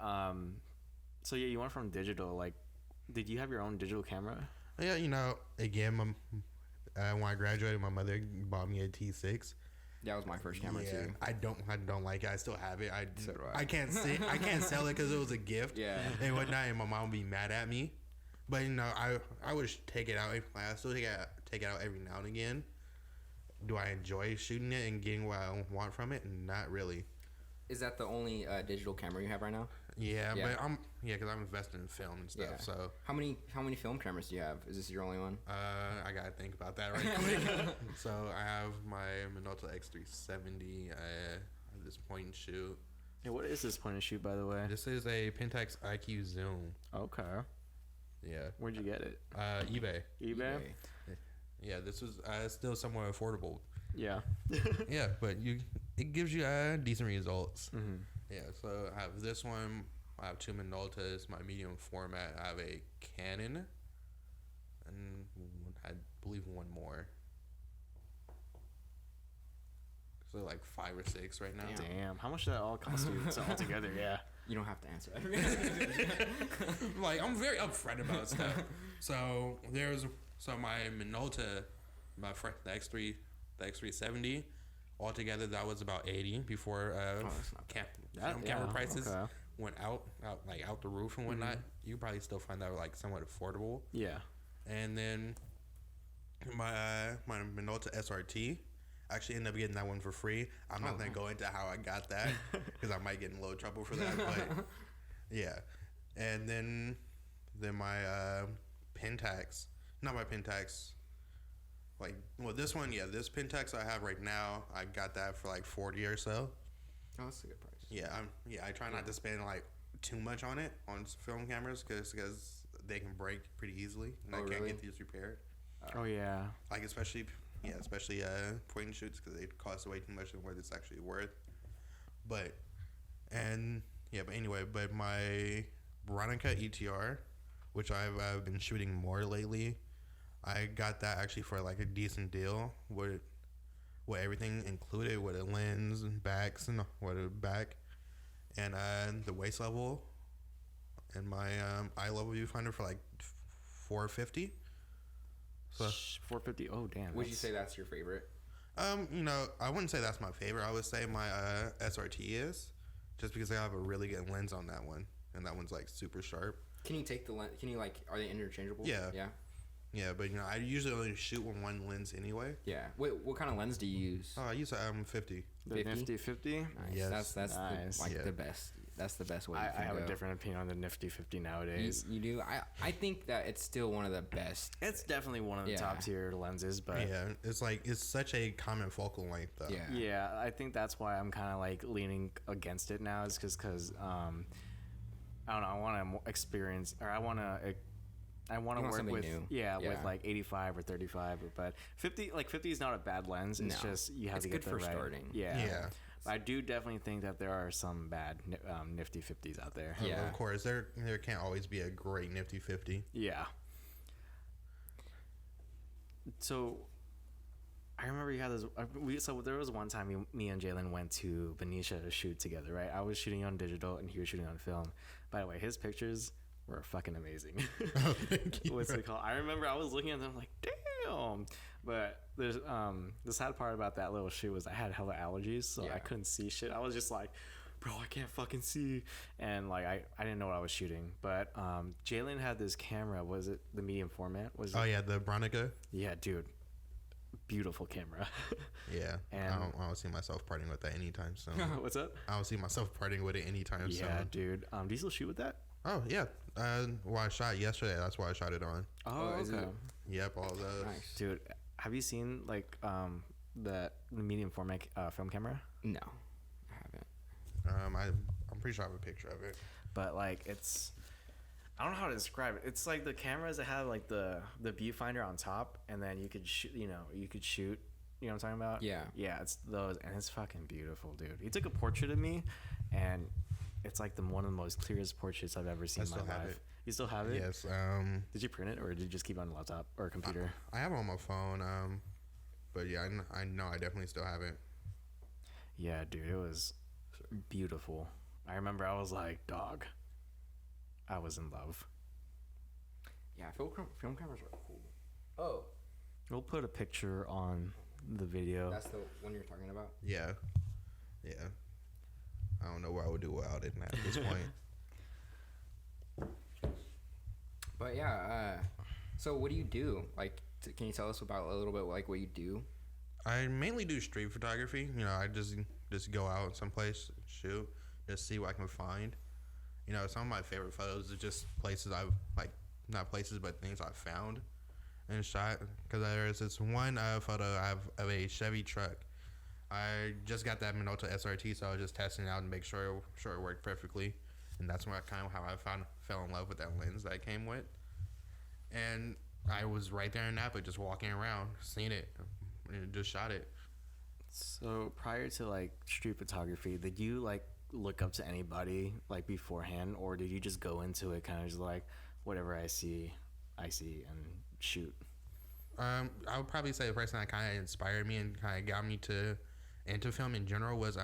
so yeah, you went from digital. Like, did you have your own digital camera? Yeah, again, when I graduated, my mother bought me a T6. That was my first camera too. I don't like it. I still have it. So do I. I can't sell it because it was a gift. Yeah. And whatnot, and my mom would be mad at me. But I would take it out. I still take it out every now and again. Do I enjoy shooting it and getting what I want from it? Not really. Is that the only digital camera you have right now? Yeah. But because I'm invested in film and stuff. Yeah. So how many film cameras do you have? Is this your only one? I gotta think about that right quick. So I have my Minolta X370. I have this point and shoot. Hey, what is this point and shoot, by the way? This is a Pentax IQ Zoom. Okay. Yeah. Where'd you get it? eBay. eBay. Yeah, this was still somewhat affordable. Yeah. Yeah, but it gives you decent results. Mm-hmm. Yeah, so I have this one. I have two Minoltas, my medium format. I have a Canon, and I believe one more. So like 5 or 6 right now. Damn. How much did that all cost you all together? Yeah. You don't have to answer that. Like, I'm very upfront about stuff. So my Minolta, the X370, altogether that was about 80 before camera prices went out the roof and whatnot. Mm-hmm. You probably still find that like somewhat affordable. Yeah. And then my Minolta SRT, I actually ended up getting that one for free. I'm not gonna go into how I got that because I might get in a little trouble for that. But yeah, and then my Pentax, not my Pentax. This one, this Pentax I have right now, I got that for like 40 or so. Oh, that's a good price. Yeah, I try not to spend like too much on film cameras because they can break pretty easily and I can't get these repaired. Oh yeah. Like especially point and shoots because they cost way too much than what it's actually worth. But my Veronica ETR, which I've been shooting more lately. I got that actually for like a decent deal with everything included, with a lens and backs and the waist level and my eye level viewfinder for like $450. So $450. Oh damn. Would you say that's your favorite? I wouldn't say that's my favorite. I would say my SRT is, just because I have a really good lens on that one, and that one's like super sharp. Can you take the lens? Are they interchangeable? Yeah. Yeah, but I usually only shoot with one lens anyway. Yeah. Wait, what kind of lens do you use? I use a 50. The Nifty 50. Nice. Yes. That's nice. the best. That's the best way. I have a different opinion on the Nifty 50 nowadays. You do? I think that it's still one of the best. It's definitely one of the top tier lenses, but it's such a common focal length though. Yeah, I think that's why I'm kind of like leaning against it now, is because I don't know, I want to experience, or I want to work with new. With like 85 or 35, but 50 is not a bad lens. It's just you have to get the right. Starting. Yeah. I do definitely think that there are some bad Nifty 50s out there. Yeah, of course. There can't always be a great Nifty 50. Yeah. So I remember you had this. So there was one time me and Jalen went to Benicia to shoot together, right? I was shooting on digital and he was shooting on film. By the way, his pictures were fucking amazing. Oh, thank you. What's it called? I remember I was looking at them like, damn. But there's the sad part about that little shoot was I had hella allergies, so I couldn't see shit. I was just like, bro, I can't fucking see, and like I didn't know what I was shooting. But Jalen had this camera. Was it the medium format? The Veronica? Yeah, dude. Beautiful camera. Yeah. And I don't see myself parting with that anytime soon. What's up? I don't see myself parting with it anytime soon. Yeah, dude. Do you still shoot with that? Oh yeah. I shot yesterday. That's why I shot it on. Oh, okay. Yep, all those. Nice. Dude, have you seen like the medium format film camera? No, I haven't. I'm pretty sure I have a picture of it. But like I don't know how to describe it. It's like the cameras that have like the viewfinder on top, and then you could shoot. You know what I'm talking about? Yeah. Yeah, it's those, and it's fucking beautiful, dude. He took a portrait of me, and it's like one of the most clearest portraits I've ever seen in my life. You still have it? Yes. Did you print it or did you just keep it on a laptop or a computer? I have it on my phone. But yeah, I know I definitely still have it. Yeah, dude, it was beautiful. I remember I was like, dog, I was in love. Yeah, film cameras are cool. Oh, We'll put a picture on the video. that's the one you're talking about? Yeah. I don't know what I would do without it at this point. But yeah, so what do you do? Like, can you tell us about a little bit like what you do? I mainly do street photography. You know, I just go out someplace, shoot, just see what I can find. You know, some of my favorite photos are just places I've like, not places, but things I've found and shot. Because there's this one photo I have of a Chevy truck. I just got that Minolta SRT, so I was just testing it out and make sure it worked perfectly. And that's when how I fell in love with that lens that I came with. And I was right there in Napa, just walking around, seeing it, and just shot it. So prior to like street photography, did you like look up to anybody like beforehand, or did you just go into it kind of just like whatever I see and shoot? I would probably say the person that kind of inspired me and kind of got me into film in general was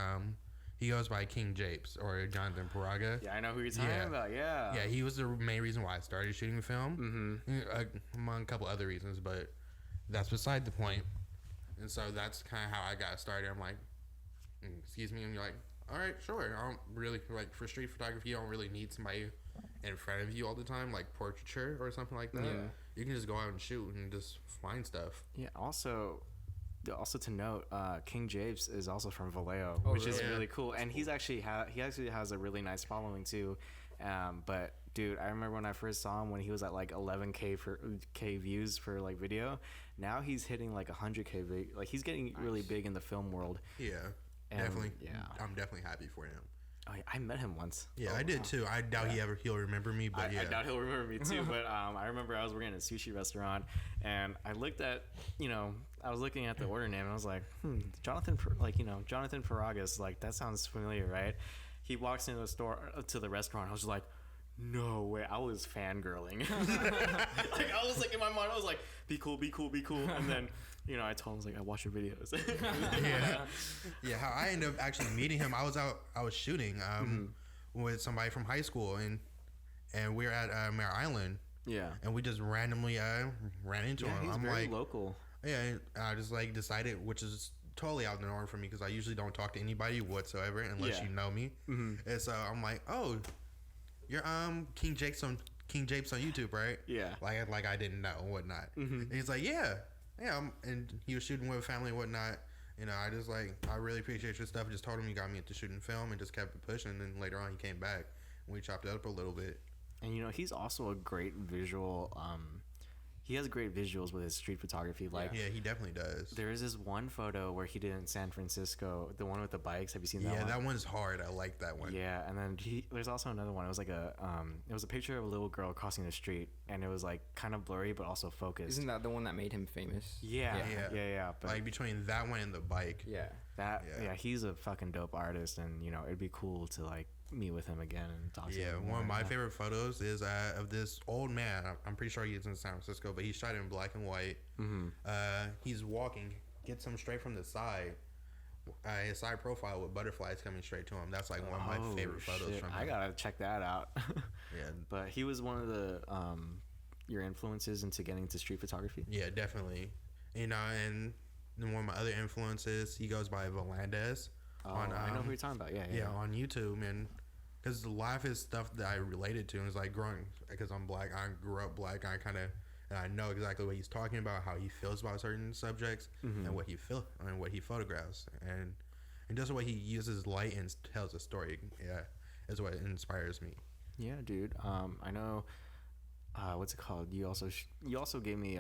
he goes by King Japes or Jonathan Paraga. Yeah, I know who you're talking about. Yeah. Yeah, he was the main reason why I started shooting film, among a couple other reasons, but that's beside the point. And so that's kind of how I got started. I'm like, excuse me, and you're like, all right, sure. I don't really, like, for street photography, you don't really need somebody in front of you all the time, like portraiture or something like that. Yeah. You can just go out and shoot and just find stuff. Yeah. Also to note, King Japes is also from Vallejo, Oh, which really? is really cool, and he's actually he actually has a really nice following too. But dude, I remember when I first saw him when he was at like 11K views for like video. Now he's hitting like 100K. Like he's getting really big in the film world. Yeah, And, definitely. yeah. I'm definitely happy for him. Oh, yeah, I met him once. Yeah, I did too. I doubt he'll remember me, but yeah. I doubt he'll remember me too. But I remember I was working at a sushi restaurant, and I looked at, I was looking at the order name, and I was like, Jonathan Paragas, like that sounds familiar, right? He walks into the store to the restaurant. I was like, no way. I was fangirling. Like I was like in my mind, I was like, be cool, be cool, be cool. And then, I told him, I was like, I watch your videos. Yeah. How I ended up actually meeting him, I was shooting with somebody from high school, and we were at Mare Island. Yeah. And we just randomly ran into him. He's I'm very like, local. Yeah, and I just like decided, which is totally out of the norm for me because I usually don't talk to anybody whatsoever unless you know me. And so I'm like, oh, you're King Japes on YouTube, right? Yeah. Like I didn't know and whatnot. And he's like, yeah. And he was shooting with family and whatnot. I just like, I really appreciate your stuff. I just told him you got me into shooting film and just kept it pushing. And then later on he came back and we chopped it up a little bit. And he's also a great visual. He has great visuals with his street photography. Like, yeah, he definitely does. There is this one photo where he did in San Francisco, the one with the bikes. Have you seen that one? Yeah, that one's hard. I like that one. Yeah, and then there's also another one. It was like it was a picture of a little girl crossing the street, and it was like kind of blurry but also focused. Isn't that the one that made him famous? Yeah. But like between that one and the bike. Yeah. He's a fucking dope artist, and it'd be cool to like meet with him again and talk to him. Yeah, one of my favorite photos is of this old man. I'm pretty sure he's in San Francisco, but he's shot in black and white. He's walking, gets him straight from the side. His side profile with butterflies coming straight to him. That's like one of my favorite photos from him. I gotta check that out. Yeah, but he was one of the your influences into getting into street photography. Yeah, definitely. And then one of my other influences, he goes by Volandez. I know who you're talking about. Yeah. On YouTube, and because a lot of his stuff that I related to is like growing, because I'm black, I grew up black, and I know exactly what he's talking about, how he feels about certain subjects, and what he photographs, and just the way he uses light and tells a story. Yeah, is what inspires me. Yeah, dude. I know. What's it called? You also gave me.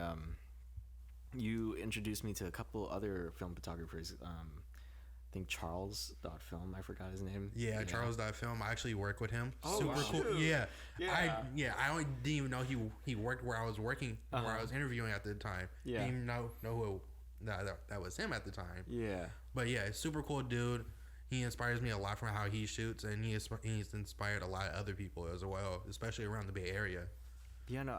You introduced me to a couple other film photogrophers. I think Charles.film. I forgot his name. Yeah, Charles.film. I actually work with him. Oh, super cool. Yeah. I didn't even know he worked where I was working, where I was interviewing at the time. Yeah. Didn't even know who that was him at the time. Yeah. But yeah, super cool dude. he inspires me a lot from how he shoots, and he's inspired a lot of other people as well, especially around the Bay Area. Yeah, no.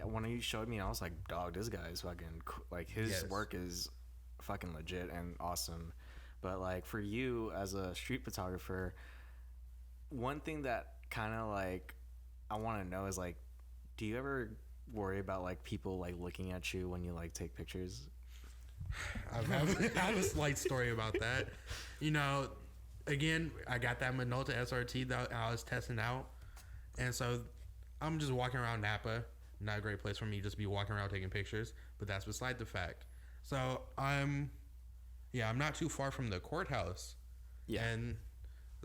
When you showed me, I was like, "Dog, this guy is fucking like his work is fucking legit and awesome." But like for you as a street photographer, one thing that kind of like I want to know is like, do you ever worry about like people like looking at you when you like take pictures? I have a slight story about that. You know, again, I got that Minolta SRT that I was testing out, and so I'm just walking around Napa. Not a great place for me just to be walking around taking pictures, but that's beside the fact. So I'm not too far from the courthouse, and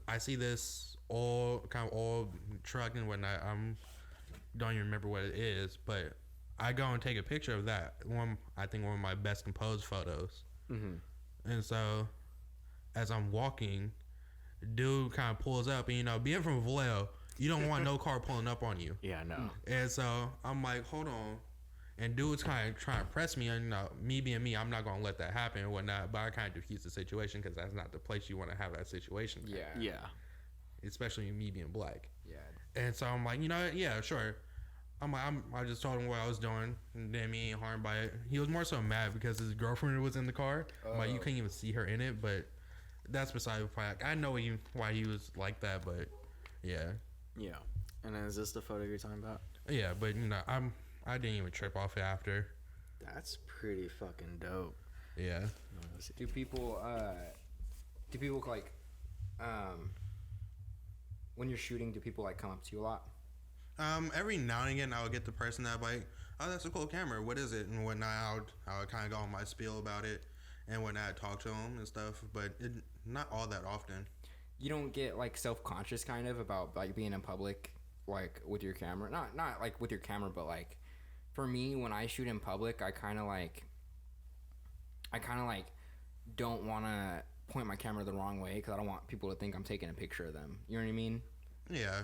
I see this old truck and whatnot. Don't even remember what it is, but I go and take a picture of that. I think one of my best composed photos. Mm-hmm. And so, as I'm walking, dude kind of pulls up, and being from Vallejo, you don't want no car pulling up on you. Yeah, no. And so I'm like, hold on. And dude's kind of trying to press me. And me being me, I'm not going to let that happen and whatnot. But I kind of defuse the situation because that's not the place you want to have that situation. Yeah. Yeah. Especially me being black. Yeah. And so I'm like, yeah, sure. I just told him what I was doing. And then me ain't harmed by it. He was more so mad because his girlfriend was in the car. I'm like, you couldn't even see her in it. But that's beside the fact. I know why he was like that, but yeah. Yeah. And then is this the photo you're talking about? Yeah, but I didn't even trip off it after. That's pretty fucking dope. Yeah. Do people like when you're shooting, do people like come up to you a lot? Every now and again I'll get the person that like, oh, that's a cool camera, what is it, and whatnot. I would kind of go on my spiel about it and whatnot, talk to them and stuff, but not all that often. You don't get like self-conscious kind of about like being in public, like with your camera, not like with your camera, but like for me, when I shoot in public, I kind of like don't want to point my camera the wrong way because I don't want people to think I'm taking a picture of them. You know what I mean? Yeah.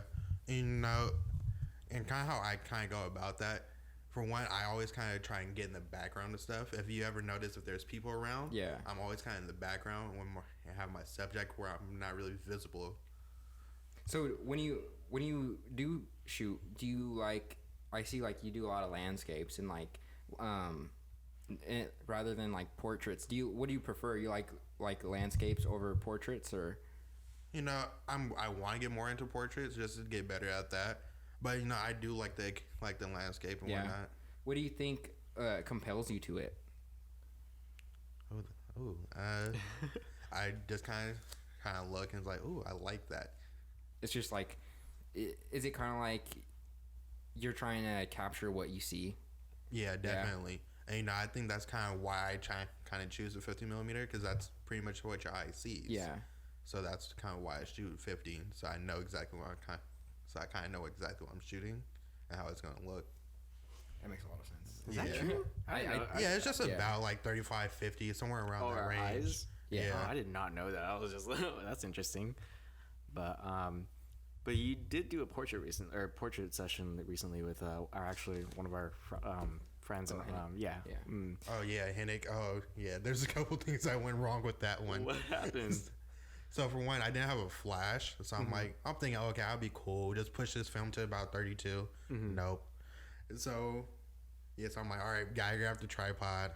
And kind of how I kind of go about that, for one, I always kind of try and get in the background of stuff. If you ever notice if there's people around, I'm always kind of in the background when I have my subject where I'm not really visible. So when you do shoot, do you like, I see like you do a lot of landscapes and like rather than like portraits, what do you prefer? You like landscapes over portraits, or? I want to get more into portraits just to get better at that. But I do like the landscape and whatnot. What do you think compels you to it? I just kind of look and it's like, ooh, I like that. It's just like, is it kind of like you're trying to capture what you see? Yeah, definitely. Yeah. And I think that's kind of why I choose a 50 millimeter, because that's pretty much what your eye sees. Yeah. So that's kind of why I shoot 15. So I know exactly I kind of know exactly what I'm shooting and how it's gonna look. That makes a lot of sense. Is that true? Yeah, it's just about like 35, 50, somewhere around that range. Eyes? Yeah. Oh, I did not know that. I was just that's interesting. But you did do a portrait session recently with actually one of our friends. Yeah. Mm. Oh yeah, Hennick. Oh yeah. There's a couple things that went wrong with that one. What happened? So for one, I didn't have a flash, so I'm thinking, okay, I'll be cool. Just push this film to about 32. Nope. So I'm like, all right, gotta grab the tripod.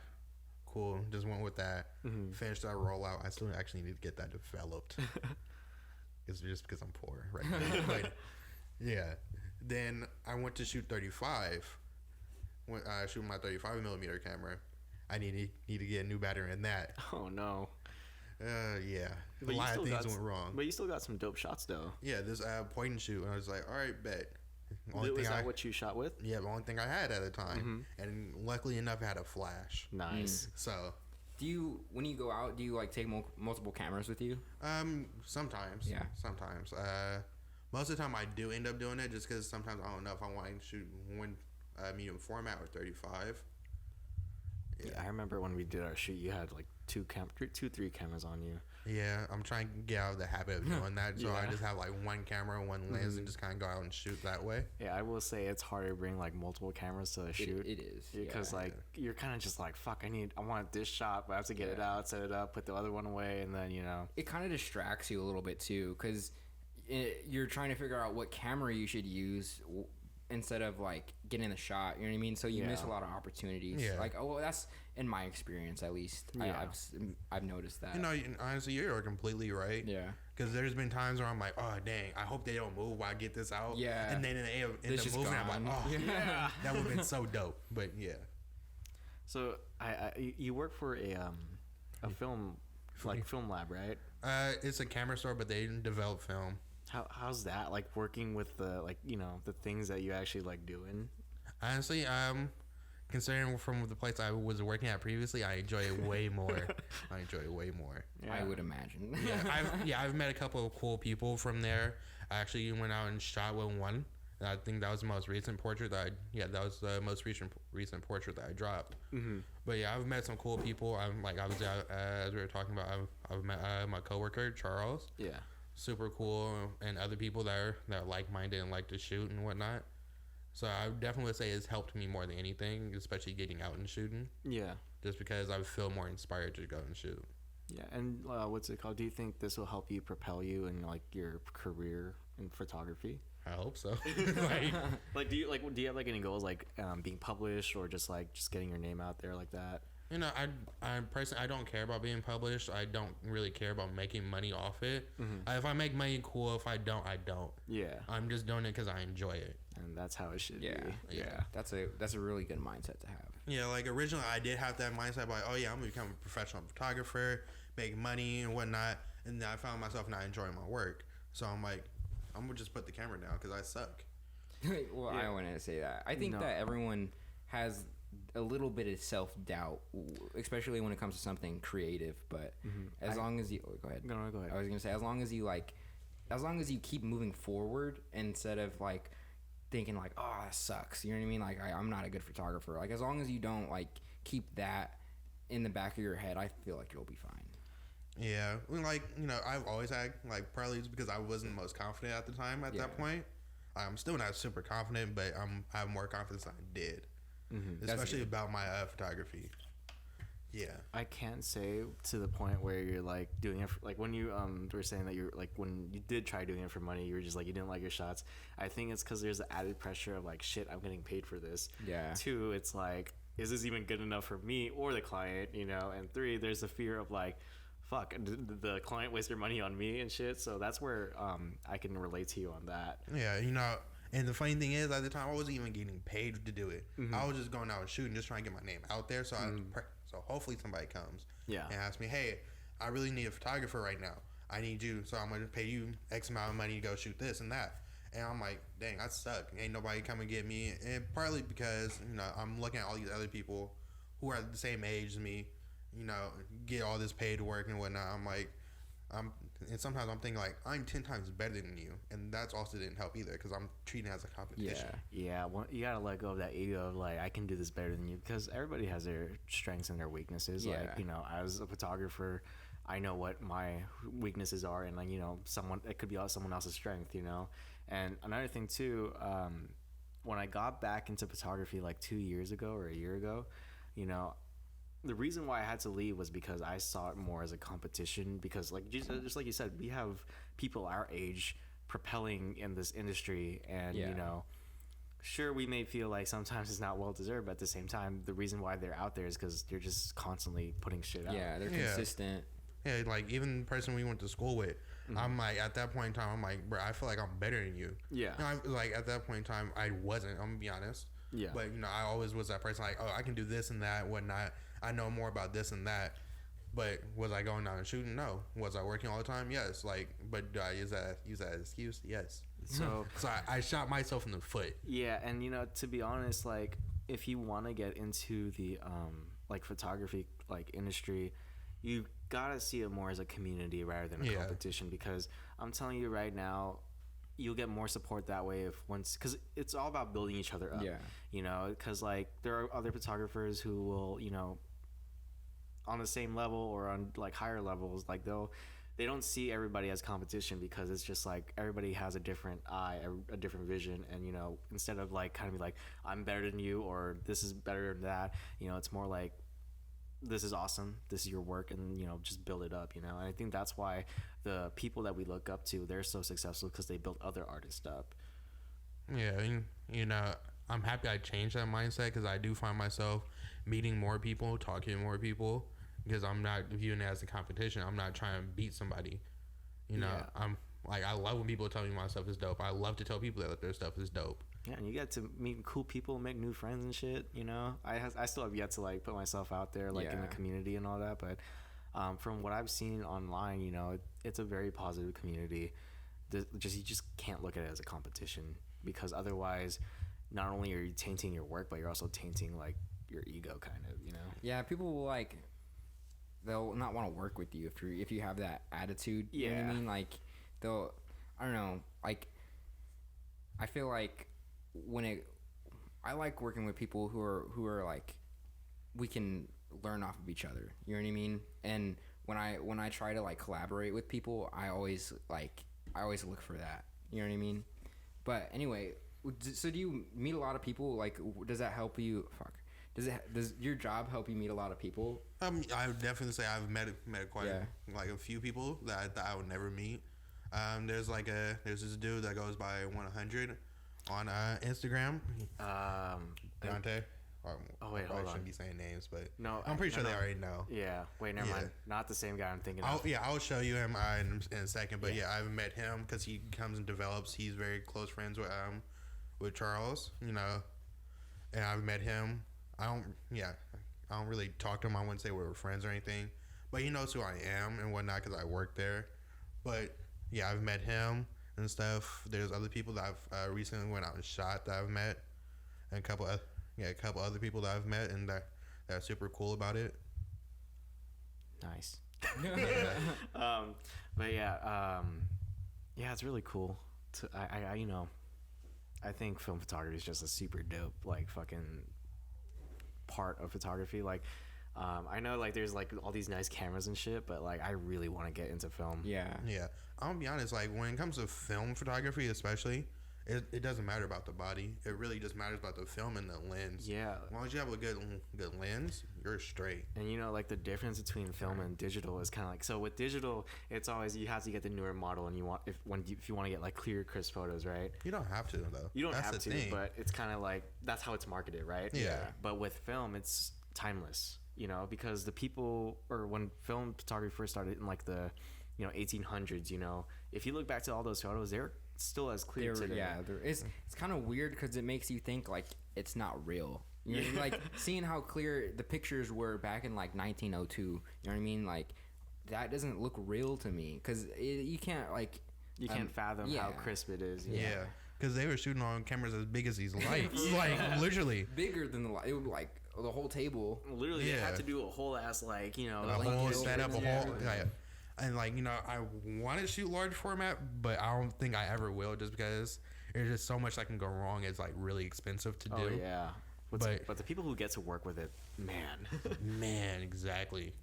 Cool. Just went with that. Finished that rollout. I still actually need to get that developed. It's just because I'm poor right now. But yeah. Then I went to shoot 35. When I shoot my 35 millimeter camera, I need to get a new battery in that. Oh no. Yeah. But a lot of things went wrong. But you still got some dope shots though. Yeah, this point and shoot, and I was like, all right, bet. Was that what you shot with? Yeah, the only thing I had at the time, and luckily enough, I had a flash. Nice. So, when you go out, do you like take multiple cameras with you? Sometimes. Yeah. Sometimes. Most of the time, I do end up doing it just because sometimes I don't know if I want to shoot one medium format or 35. Yeah, I remember when we did our shoot, you had like three cameras on you. Yeah, I'm trying to get out of the habit of doing that, so I just have like one camera, one lens, and just kind of go out and shoot that way. Yeah, I will say it's harder to bring like multiple cameras to a shoot. It is because like you're kind of just like, fuck, I want this shot, but I have to get it out, set it up, put the other one away, and then it kind of distracts you a little bit too, because you're trying to figure out what camera you should use instead of like getting the shot. You know what I mean? So you miss a lot of opportunities. Yeah. Like, that's in my experience, at least. Yeah. I've noticed that. Honestly, you're completely right. Yeah. Because there's been times where I'm like, oh dang, I hope they don't move while I get this out. Yeah. And then they end up moving. I'm like, oh yeah, that would have been so dope. But yeah. So you work for a film lab, right? It's a camera store, but they develop film. How's that like working with the the things that you actually like doing? Honestly, considering from the place I was working at previously, I enjoy it way more. Yeah. I would imagine. I've met a couple of cool people from there. I actually went out and shot with one. And I think that was the most recent portrait that that was the most recent portrait that I dropped. Mm-hmm. But yeah, I've met some cool people. I was as we were talking about, I've met my coworker Charles. Yeah. Super cool, and other people that are like-minded and like to shoot and whatnot. So I definitely would say it's helped me more than anything, especially getting out and shooting. Yeah. Just because I feel more inspired to go and shoot. Yeah, and what's it called? Do you think this will help you propel you in like your career in photography? I hope so. do you have like any goals like being published or just getting your name out there like that? I personally, I don't care about being published. I don't really care about making money off it. Mm-hmm. If I make money, cool. If I don't, I don't. Yeah. I'm just doing it because I enjoy it. And that's how it should be. Yeah. That's a really good mindset to have. Yeah, like originally I did have that mindset, like, oh yeah, I'm gonna become a professional photographer, make money and whatnot. And then I found myself not enjoying my work. So I'm like, I'm gonna just put the camera down because I suck. Well, I don't want to say that. I think that everyone has a little bit of self-doubt, especially when it comes to something creative, but as long as you go ahead. Go ahead. I was gonna say, as long as you keep moving forward instead of like thinking like, oh, that sucks, you know what I mean, like I'm not a good photographer, like as long as you don't like keep that in the back of your head, I feel like you'll be fine. Yeah, like I've always had, like, probably it's because I wasn't the most confident at the time at that point. I'm still not super confident, but I have more confidence than I did. Especially about my photography. Yeah, I can't say to the point where you're like doing it like when you were saying that you're like when you did try doing it for money, you were just like you didn't like your shots. I think it's because there's the added pressure of like, shit, I'm getting paid for this. Yeah. 2, it's like, is this even good enough for me or the client? And 3, there's the fear of like, fuck, the client waste their money on me and shit. So that's where I can relate to you on that. Yeah, and the funny thing is, at the time, I wasn't even getting paid to do it. I was just going out and shooting, just trying to get my name out there. So so hopefully somebody comes and asks me, hey, I really need a photographer right now. I need you, so I'm going to pay you X amount of money to go shoot this and that. And I'm like, dang, I suck. Ain't nobody come and get me. And partly because, I'm looking at all these other people who are the same age as me, get all this paid work and whatnot. I'm like, and sometimes I'm thinking like, I'm 10 times better than you, and that's also didn't help either because I'm treating it as a competition. Yeah. Well, you gotta let go of that ego of like, I can do this better than you, because everybody has their strengths and their weaknesses. Yeah. Like, as a photographer, I know what my weaknesses are, and like, it could be someone else's strength. And another thing too, when I got back into photography like 2 years ago or a year ago, the reason why I had to leave was because I saw it more as a competition, because like just like you said, we have people our age propelling in this industry, and sure, we may feel like sometimes it's not well deserved, but at the same time, the reason why they're out there is because they're just constantly putting shit out. Yeah, they're consistent. Yeah, like even the person we went to school with, I'm like, at that point in time, I'm like, bro, I feel like I'm better than you. Yeah. Like at that point in time, I wasn't. I'm gonna be honest. Yeah. But I always was that person like, oh, I can do this and that, whatnot. I know more about this and that. But was I going down and shooting? No. Was I working all the time? Yes. Like, but do I use that excuse? Yes. So I shot myself in the foot. Yeah, and to be honest, like if you want to get into the like photography like industry, you gotta see it more as a community rather than a competition, because I'm telling you right now, you'll get more support that way if once, because it's all about building each other up. Yeah. You know, because like there are other photographers who will, you know, on the same level or on like higher levels, like they don't see everybody as competition, because it's just like everybody has a different eye, a different vision, and you know, instead of like kind of be like I'm better than you or this is better than that, you know, it's more like this is awesome, this is your work, and you know, just build it up, you know. And I think that's why the people that we look up to, they're so successful, because they built other artists up. Yeah, you know, I'm happy I changed that mindset, because I do find myself meeting more people, talking to more people, because I'm not viewing it as a competition. I'm not trying to beat somebody. You know, Yeah. I'm like, I love when people tell me my stuff is dope. I love to tell people that their stuff is dope. Yeah, and you get to meet cool people, make new friends and shit, you know. I still have yet to like put myself out there like in the community and all that, but from what I've seen online, you know, it's a very positive community. You just can't look at it as a competition, because otherwise not only are you tainting your work, but you're also tainting like your ego, kind of, you know. Yeah, people will like, they'll not want to work with you if you have that attitude. You know what I mean? Like they'll, I don't know, like I feel like I like working with people who are like, we can learn off of each other. You know what I mean? And when I try to like collaborate with people, I always look for that. You know what I mean? But anyway, so do you meet a lot of people? Like, does that help you? Does your job help you meet a lot of people? I would definitely say I've met quite like a few people that I would never meet. There's this dude that goes by 100 on Instagram. Dante. Oh wait, hold on. I shouldn't be saying names, but no, I'm pretty sure they already know. Yeah. Wait, never mind. Not the same guy I'm thinking of. I'll show you him in a second. But yeah, I've met him because he comes and develops. He's very close friends with Charles, you know, and I've met him. I don't really talk to him. I wouldn't say we were friends or anything, but he knows who I am and whatnot because I work there. But yeah, I've met him and stuff. There's other people that I've recently went out and shot that I've met, and a couple other people that I've met, and that are super cool about it. Nice. But yeah, it's really cool. I you know, I think film photography is just a super dope like fucking part of photography. Like, I know like there's like all these nice cameras and shit, but like I really want to get into film. Yeah. I'll be honest. Like when it comes to film photography, especially, it doesn't matter about the body. It really just matters about the film and the lens. Yeah. As long as you have a good lens, you're straight. And you know, like the difference between film and digital is kind of like, so with digital, it's always you have to get the newer model, and you want if you want to get like clear, crisp photos, right? You don't have to though. You don't have to, but it's kind of like that's how it's marketed, right? Yeah. But with film, it's timeless, you know, because the people, or when film photography first started in like the 1800s, you know, if you look back to all those photos, they're still as clear today. Yeah, it's kind of weird because it makes you think like it's not real. You know what I mean? Like seeing how clear the pictures were back in like 1902. You know what I mean? Like that doesn't look real to me because you can't like you can't fathom how crisp it is. Yeah, because they were shooting on cameras as big as these lights, like literally bigger than the light. It would like the whole table. Literally, they had to do a whole ass like a whole setup, and like I want to shoot large format, but I don't think I ever will, just because there's just so much that can go wrong. It's like really expensive to do. Oh yeah, but the people who get to work with it, man, exactly.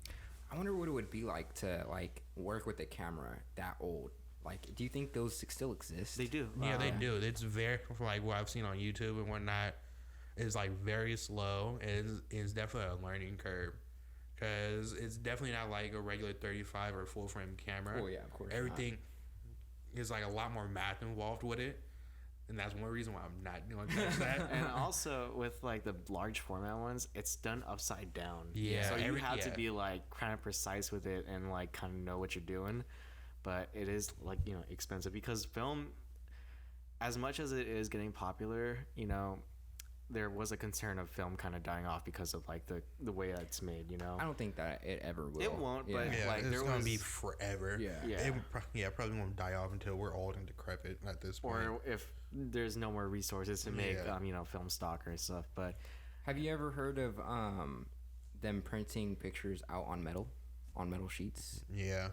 I wonder what it would be like to like work with a camera that old. Like, do you think those still exist? They do. Yeah, they do. It's very, like what I've seen on YouTube and whatnot, is like very slow. It's definitely a learning curve. Because it's definitely not like a regular 35 or full frame camera. Oh yeah, of course. Everything is like a lot more math involved with it, and that's one reason why I'm not doing that. And also with like the large format ones, it's done upside down. Yeah. So you have to be like kind of precise with it and like kind of know what you're doing. But it is like expensive, because film, as much as it is getting popular, there was a concern of film kind of dying off because of like the way that it's made, I don't think that it ever will. It won't, but like it's gonna be forever. It probably won't die off until we're old and decrepit at this point. Or if there's no more resources to make film stock or stuff. But have you ever heard of them printing pictures out on metal sheets? Yeah.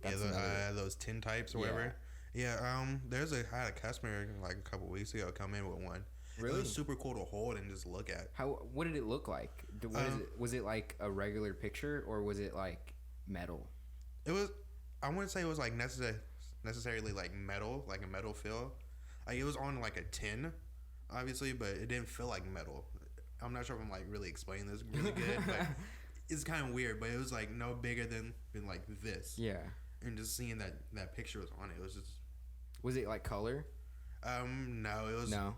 That's those tin types or whatever. Yeah, I had a customer like a couple weeks ago come in with one. Really? It was super cool to hold and just look at. What did it look like? Was it like a regular picture or was it like metal? It was, I wouldn't say it was like necessarily like metal, like a metal feel. Like it was on like a tin, obviously, but it didn't feel like metal. I'm not sure if I'm like really explaining this really good, but it's kind of weird. But it was like no bigger than like this. Yeah. And just seeing that picture was on it was just. Was it like color? No, it was no.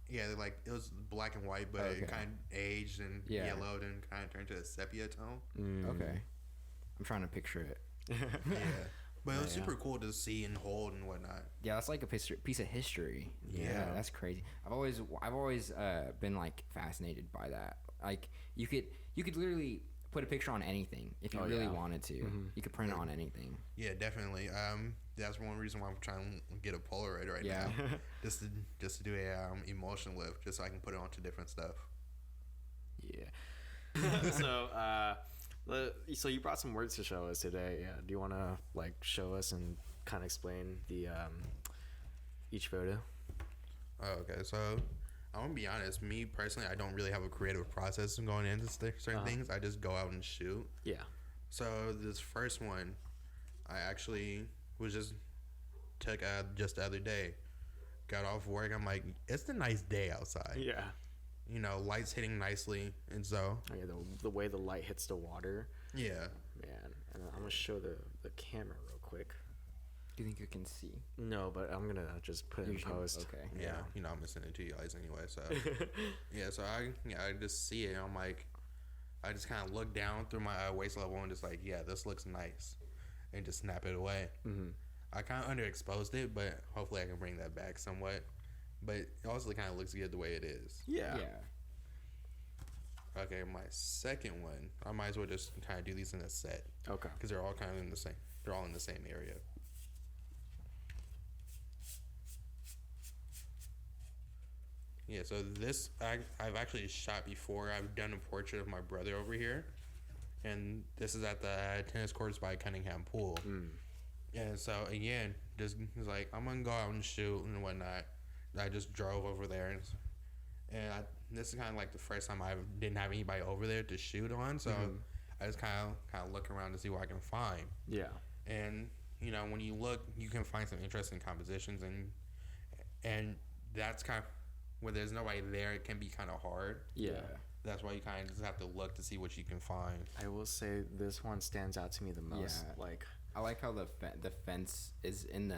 Yeah, like it was black and white, but it kind of aged and yellowed and kind of turned to a sepia tone. Okay. I'm trying to picture it. Yeah. But it was super cool to see and hold and whatnot. Yeah, that's like a piece of history. Yeah, that's crazy. I've always been like fascinated by that. Like you could literally put a picture on anything if you really wanted to. You could print it on anything. Yeah, definitely. That's one reason why I'm trying to get a Polaroid right now, just to do a emotion lift, just so I can put it onto different stuff. Yeah. So you brought some words to show us today. Yeah. Do you want to like show us and kind of explain the each photo? Oh, okay. So I want to be honest. Me personally, I don't really have a creative process going into certain things. I just go out and shoot. Yeah. So this first one, I actually was took just the other day. Got off work. I'm like, it's a nice day outside. Yeah. You know, lights hitting nicely, and so the way the light hits the water. Yeah. Man, and I'm gonna show the camera real quick. Do you think you can see? No, but I'm gonna just put it in post. Okay. Yeah. You know, I'm gonna send it to you guys anyway. So yeah. So I just see it. And I'm like, I just kind of look down through my waist level and just like, yeah, this looks nice, and just snap it away. Mm-hmm. I kind of underexposed it, but hopefully I can bring that back somewhat. But it also kind of looks good the way it is. Yeah. Okay, my second one, I might as well just kind of do these in a set. Okay. Because they're all kind of in the same. They're all in the same area. Yeah. So this I've actually shot before. I've done a portrait of my brother over here, and this is at the tennis courts by Cunningham Pool. And so again, just like I'm gonna go out and shoot and whatnot. I just drove over there, and this is kind of like the first time I didn't have anybody over there to shoot on, so I just kind of look around to see what I can find. Yeah. And you know, when you look, you can find some interesting compositions, and that's kind of where there's nobody there. It can be kind of hard. Yeah. That's why you kind of just have to look to see what you can find. I will say this one stands out to me the most. Yeah. Like, I like how the fence is in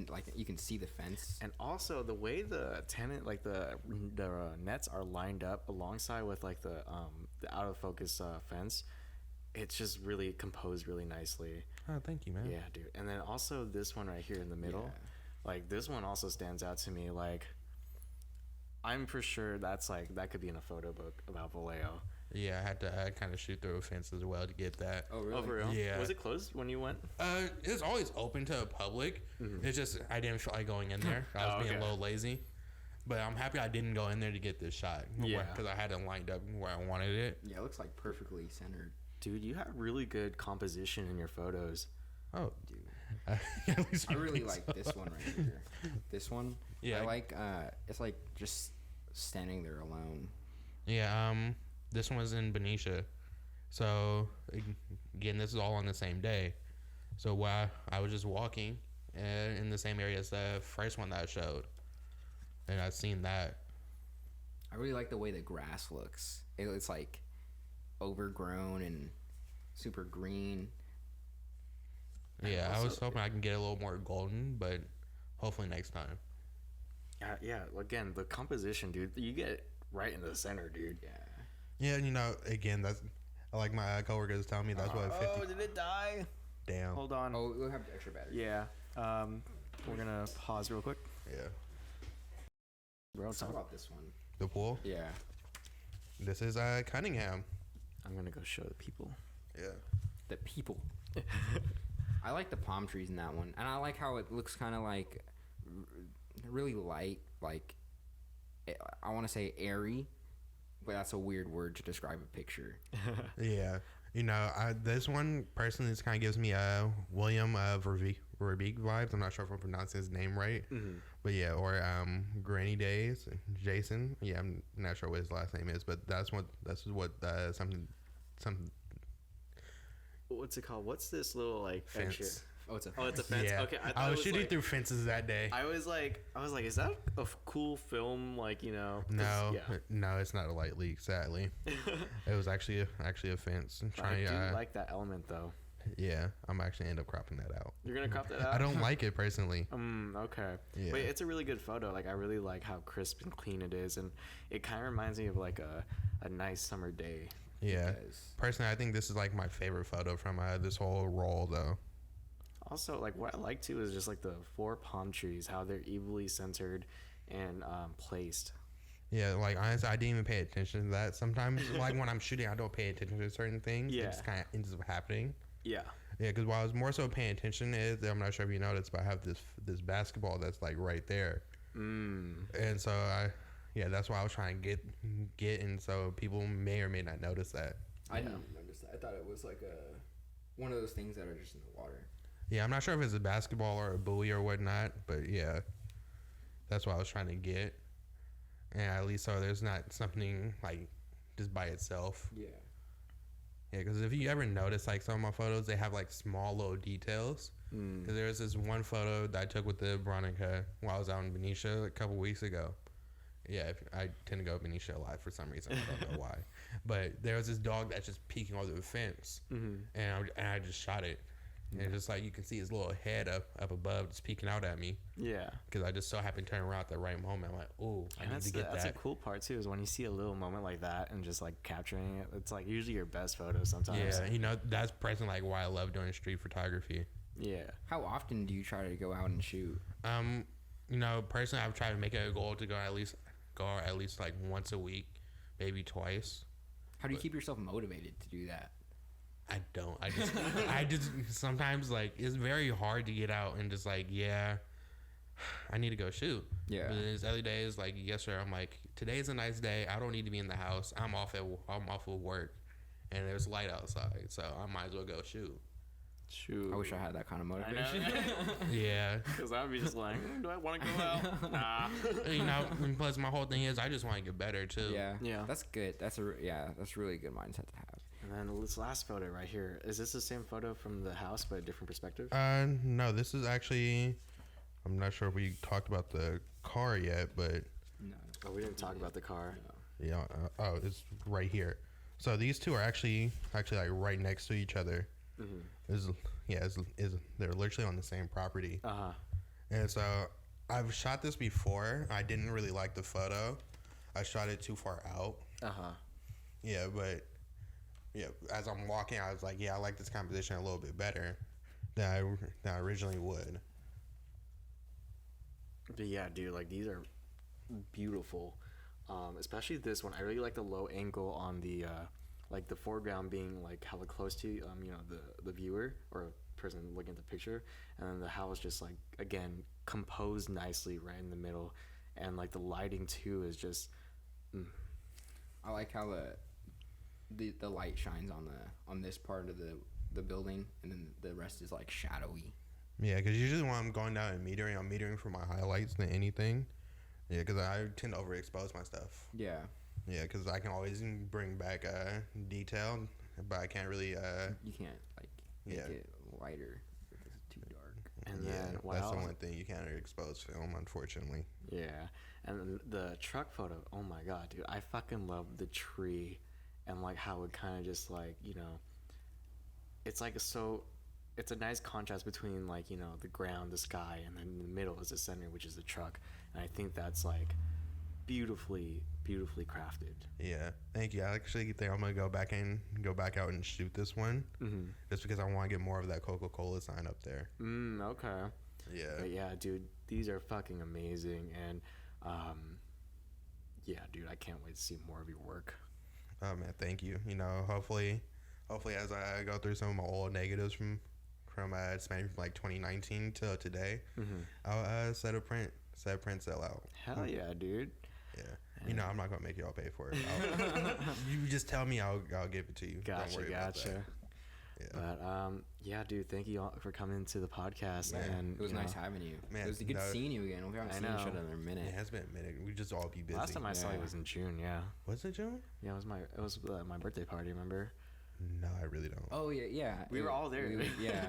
like you can see the fence, and also the way the tenant, like the nets are lined up alongside with like the out of focus fence. It's just really composed really nicely. Oh, thank you, man. Yeah, dude. And then also this one right here in the middle, like this one also stands out to me. Like, I'm for sure that could be in a photo book about Vallejo. Yeah, I had to kind of shoot through a fence as well to get that. Oh, really? Oh, for real? Yeah. Was it closed when you went? It's always open to the public. It's just I didn't feel like going in there. I was being a little lazy. But I'm happy I didn't go in there to get this shot. Yeah. Because I had it lined up where I wanted it. Yeah, it looks like perfectly centered. Dude, you have really good composition in your photos. Oh, dude. I really like this one right here. This one. Yeah. I like it's like just standing there alone. Yeah, this one was in Benicia. So again, this is all on the same day. So while I was just walking in the same area as the first one that I showed. And I've seen that. I really like the way the grass looks. It's like overgrown and super green. Yeah, I was hoping I can get a little more golden, but hopefully next time. Yeah, again, the composition, dude, you get right in the center, dude. Yeah, you know, again, that's like my coworkers telling me that's what 50. Oh, did it die? Damn. Hold on. Oh, we'll have extra battery. Yeah. We're gonna pause real quick. Yeah. Let's talk about this one. The pool? Yeah. This is Cunningham. I'm gonna go show the people. Yeah. The people. I like the palm trees in that one, and I like how it looks kind of like really light, like I want to say airy, but that's a weird word to describe a picture. Yeah. This one personally, this kind of gives me William Verbeek vibes. I'm not sure if I'm pronouncing his name right, but yeah, or Granny Days, Jason. Yeah, I'm not sure what his last name is, but that's what something. What's it called? What's this little like Fence. Oh, it's a fence. Yeah. Okay, I was shooting through fences that day. I was like, is that a cool film? Like, No, it's not a light leak. Sadly, it was actually a fence. I do like that element though. Yeah, I'm actually end up cropping that out. You're gonna crop that out? I don't like it personally. Okay. Yeah. Wait, it's a really good photo. Like, I really like how crisp and clean it is, and it kind of reminds me of like a nice summer day. Yeah. Personally, I think this is like my favorite photo from this whole roll though. Also, like, what I like too is just like the 4 palm trees, how they're evenly centered and placed. Yeah, like honestly, I didn't even pay attention to that. Sometimes, like when I'm shooting, I don't pay attention to certain things. Yeah. It just kind of ends up happening. Yeah. Yeah, because what I was more so paying attention is, I'm not sure if you noticed, but I have this basketball that's like right there. And so that's why I was trying to get, and so people may or may not notice that. I didn't notice that. I thought it was like one of those things that are just in the water. Yeah, I'm not sure if it's a basketball or a buoy or whatnot, but yeah, that's what I was trying to get. And at least so there's not something like just by itself. Yeah. Yeah, because if you ever notice, like some of my photos, they have like small little details. Because there was this one photo that I took with the Veronica while I was out in Benicia a couple weeks ago. Yeah, I tend to go to Benicia a lot for some reason. I don't know why. But there was this dog that's just peeking over the fence. And I just shot it. And just like you can see his little head up above, just peeking out at me. Yeah. Because I just so happened to turn around at the right moment. I'm like, oh, I need to get that. That's a cool part too, is when you see a little moment like that and just like capturing it. It's like usually your best photo sometimes. Yeah, that's personally like why I love doing street photography. Yeah. How often do you try to go out and shoot? Personally, I've tried to make it a goal to go at least like once a week, maybe twice. How do you keep yourself motivated to do that? I don't. I just sometimes like it's very hard to get out and just like, I need to go shoot. Yeah. But there's other days like yesterday, I'm like, today's a nice day. I don't need to be in the house. I'm off of work, and there's light outside, so I might as well go shoot. I wish I had that kind of motivation. Yeah. Because I'd be just like, do I want to go out? Nah. And plus my whole thing is I just want to get better too. Yeah. That's good. That's a really good mindset to have. And then this last photo right here, is this the same photo from the house but a different perspective? No, this is actually, I'm not sure if we talked about the car yet, but no. Oh, we didn't talk about the car. No. Yeah. It's right here. So these two are actually like right next to each other. They're literally on the same property. And so I've shot this before. I didn't really like the photo. I shot it too far out. Yeah, but as I'm walking, I was like, I like this composition a little bit better than I originally would. But yeah, dude, like these are beautiful. Especially this one. I really like the low angle on the like the foreground being like hella close to the viewer or person looking at the picture, and then the house just like again composed nicely right in the middle, and like the lighting too is just I like how the light shines on this part of the building, and then the rest is like shadowy. Yeah, because usually when I'm going down and metering, I'm metering for my highlights than anything. Yeah, because I tend to overexpose my stuff. Yeah, because I can always bring back detail, but I can't really. You can't like make it lighter if it's too dark. And then that's the one thing you can't expose film, unfortunately. Yeah, and the truck photo. Oh my god, dude! I fucking love the tree, and like how it kind of just like it's like it's a nice contrast between like the ground, the sky, and then in the middle is the center, which is the truck. And I think that's like beautifully crafted. Yeah, thank you. I actually think I'm gonna go back out and shoot this one, just because I want to get more of that Coca-Cola sign up there. Okay. Yeah. But yeah, dude, these are fucking amazing, and yeah, dude, I can't wait to see more of your work. Oh man, thank you. Hopefully as I go through some of my old negatives from spanning from like 2019 till today, I'll set a print sell out. Hell yeah, dude. Yeah. You know, I'm not gonna make y'all pay for it. You just tell me, I'll give it to you. Gotcha, Don't worry about that. Yeah. But yeah, dude, thank you all for coming to the podcast. Man, and it was nice having you. Man, it was good seeing you again. We haven't seen each other in a minute. It has been a minute. We just all be busy. Last time I saw you was in June. Yeah. Was it June? Yeah, it was my birthday party. Remember? No, I really don't. Oh yeah. We were all there. Yeah.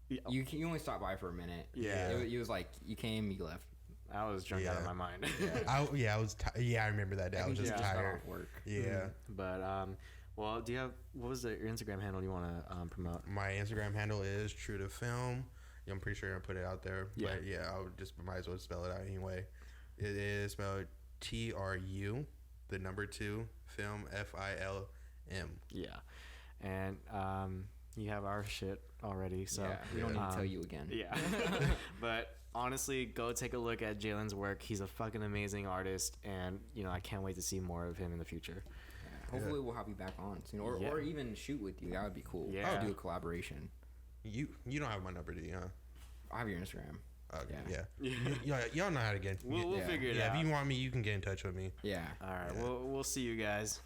You only stopped by for a minute. Yeah. It was like you came, you left. I was drunk out of my mind. I was. I remember that day. I was just tired. Off work. Yeah. But well, what was your Instagram handle you want to promote? My Instagram handle is True to Film. I'm pretty sure I put it out there. Yeah. But yeah, I would just might as well spell it out anyway. It is spelled TRU, the number 2, film FILM. Yeah, and you have our shit already, so we don't need to tell you again. Yeah, but honestly, go take a look at Jalen's work. He's a fucking amazing artist, and I can't wait to see more of him in the future. Hopefully we'll have you back on soon, or even shoot with you. That would be cool. Yeah. I'll do a collaboration. You don't have my number, do you? Huh? I have your Instagram. Okay, yeah. Y'all know how to get. We'll figure it out. Yeah, if you want me, you can get in touch with me. Yeah. All right. We'll see you guys.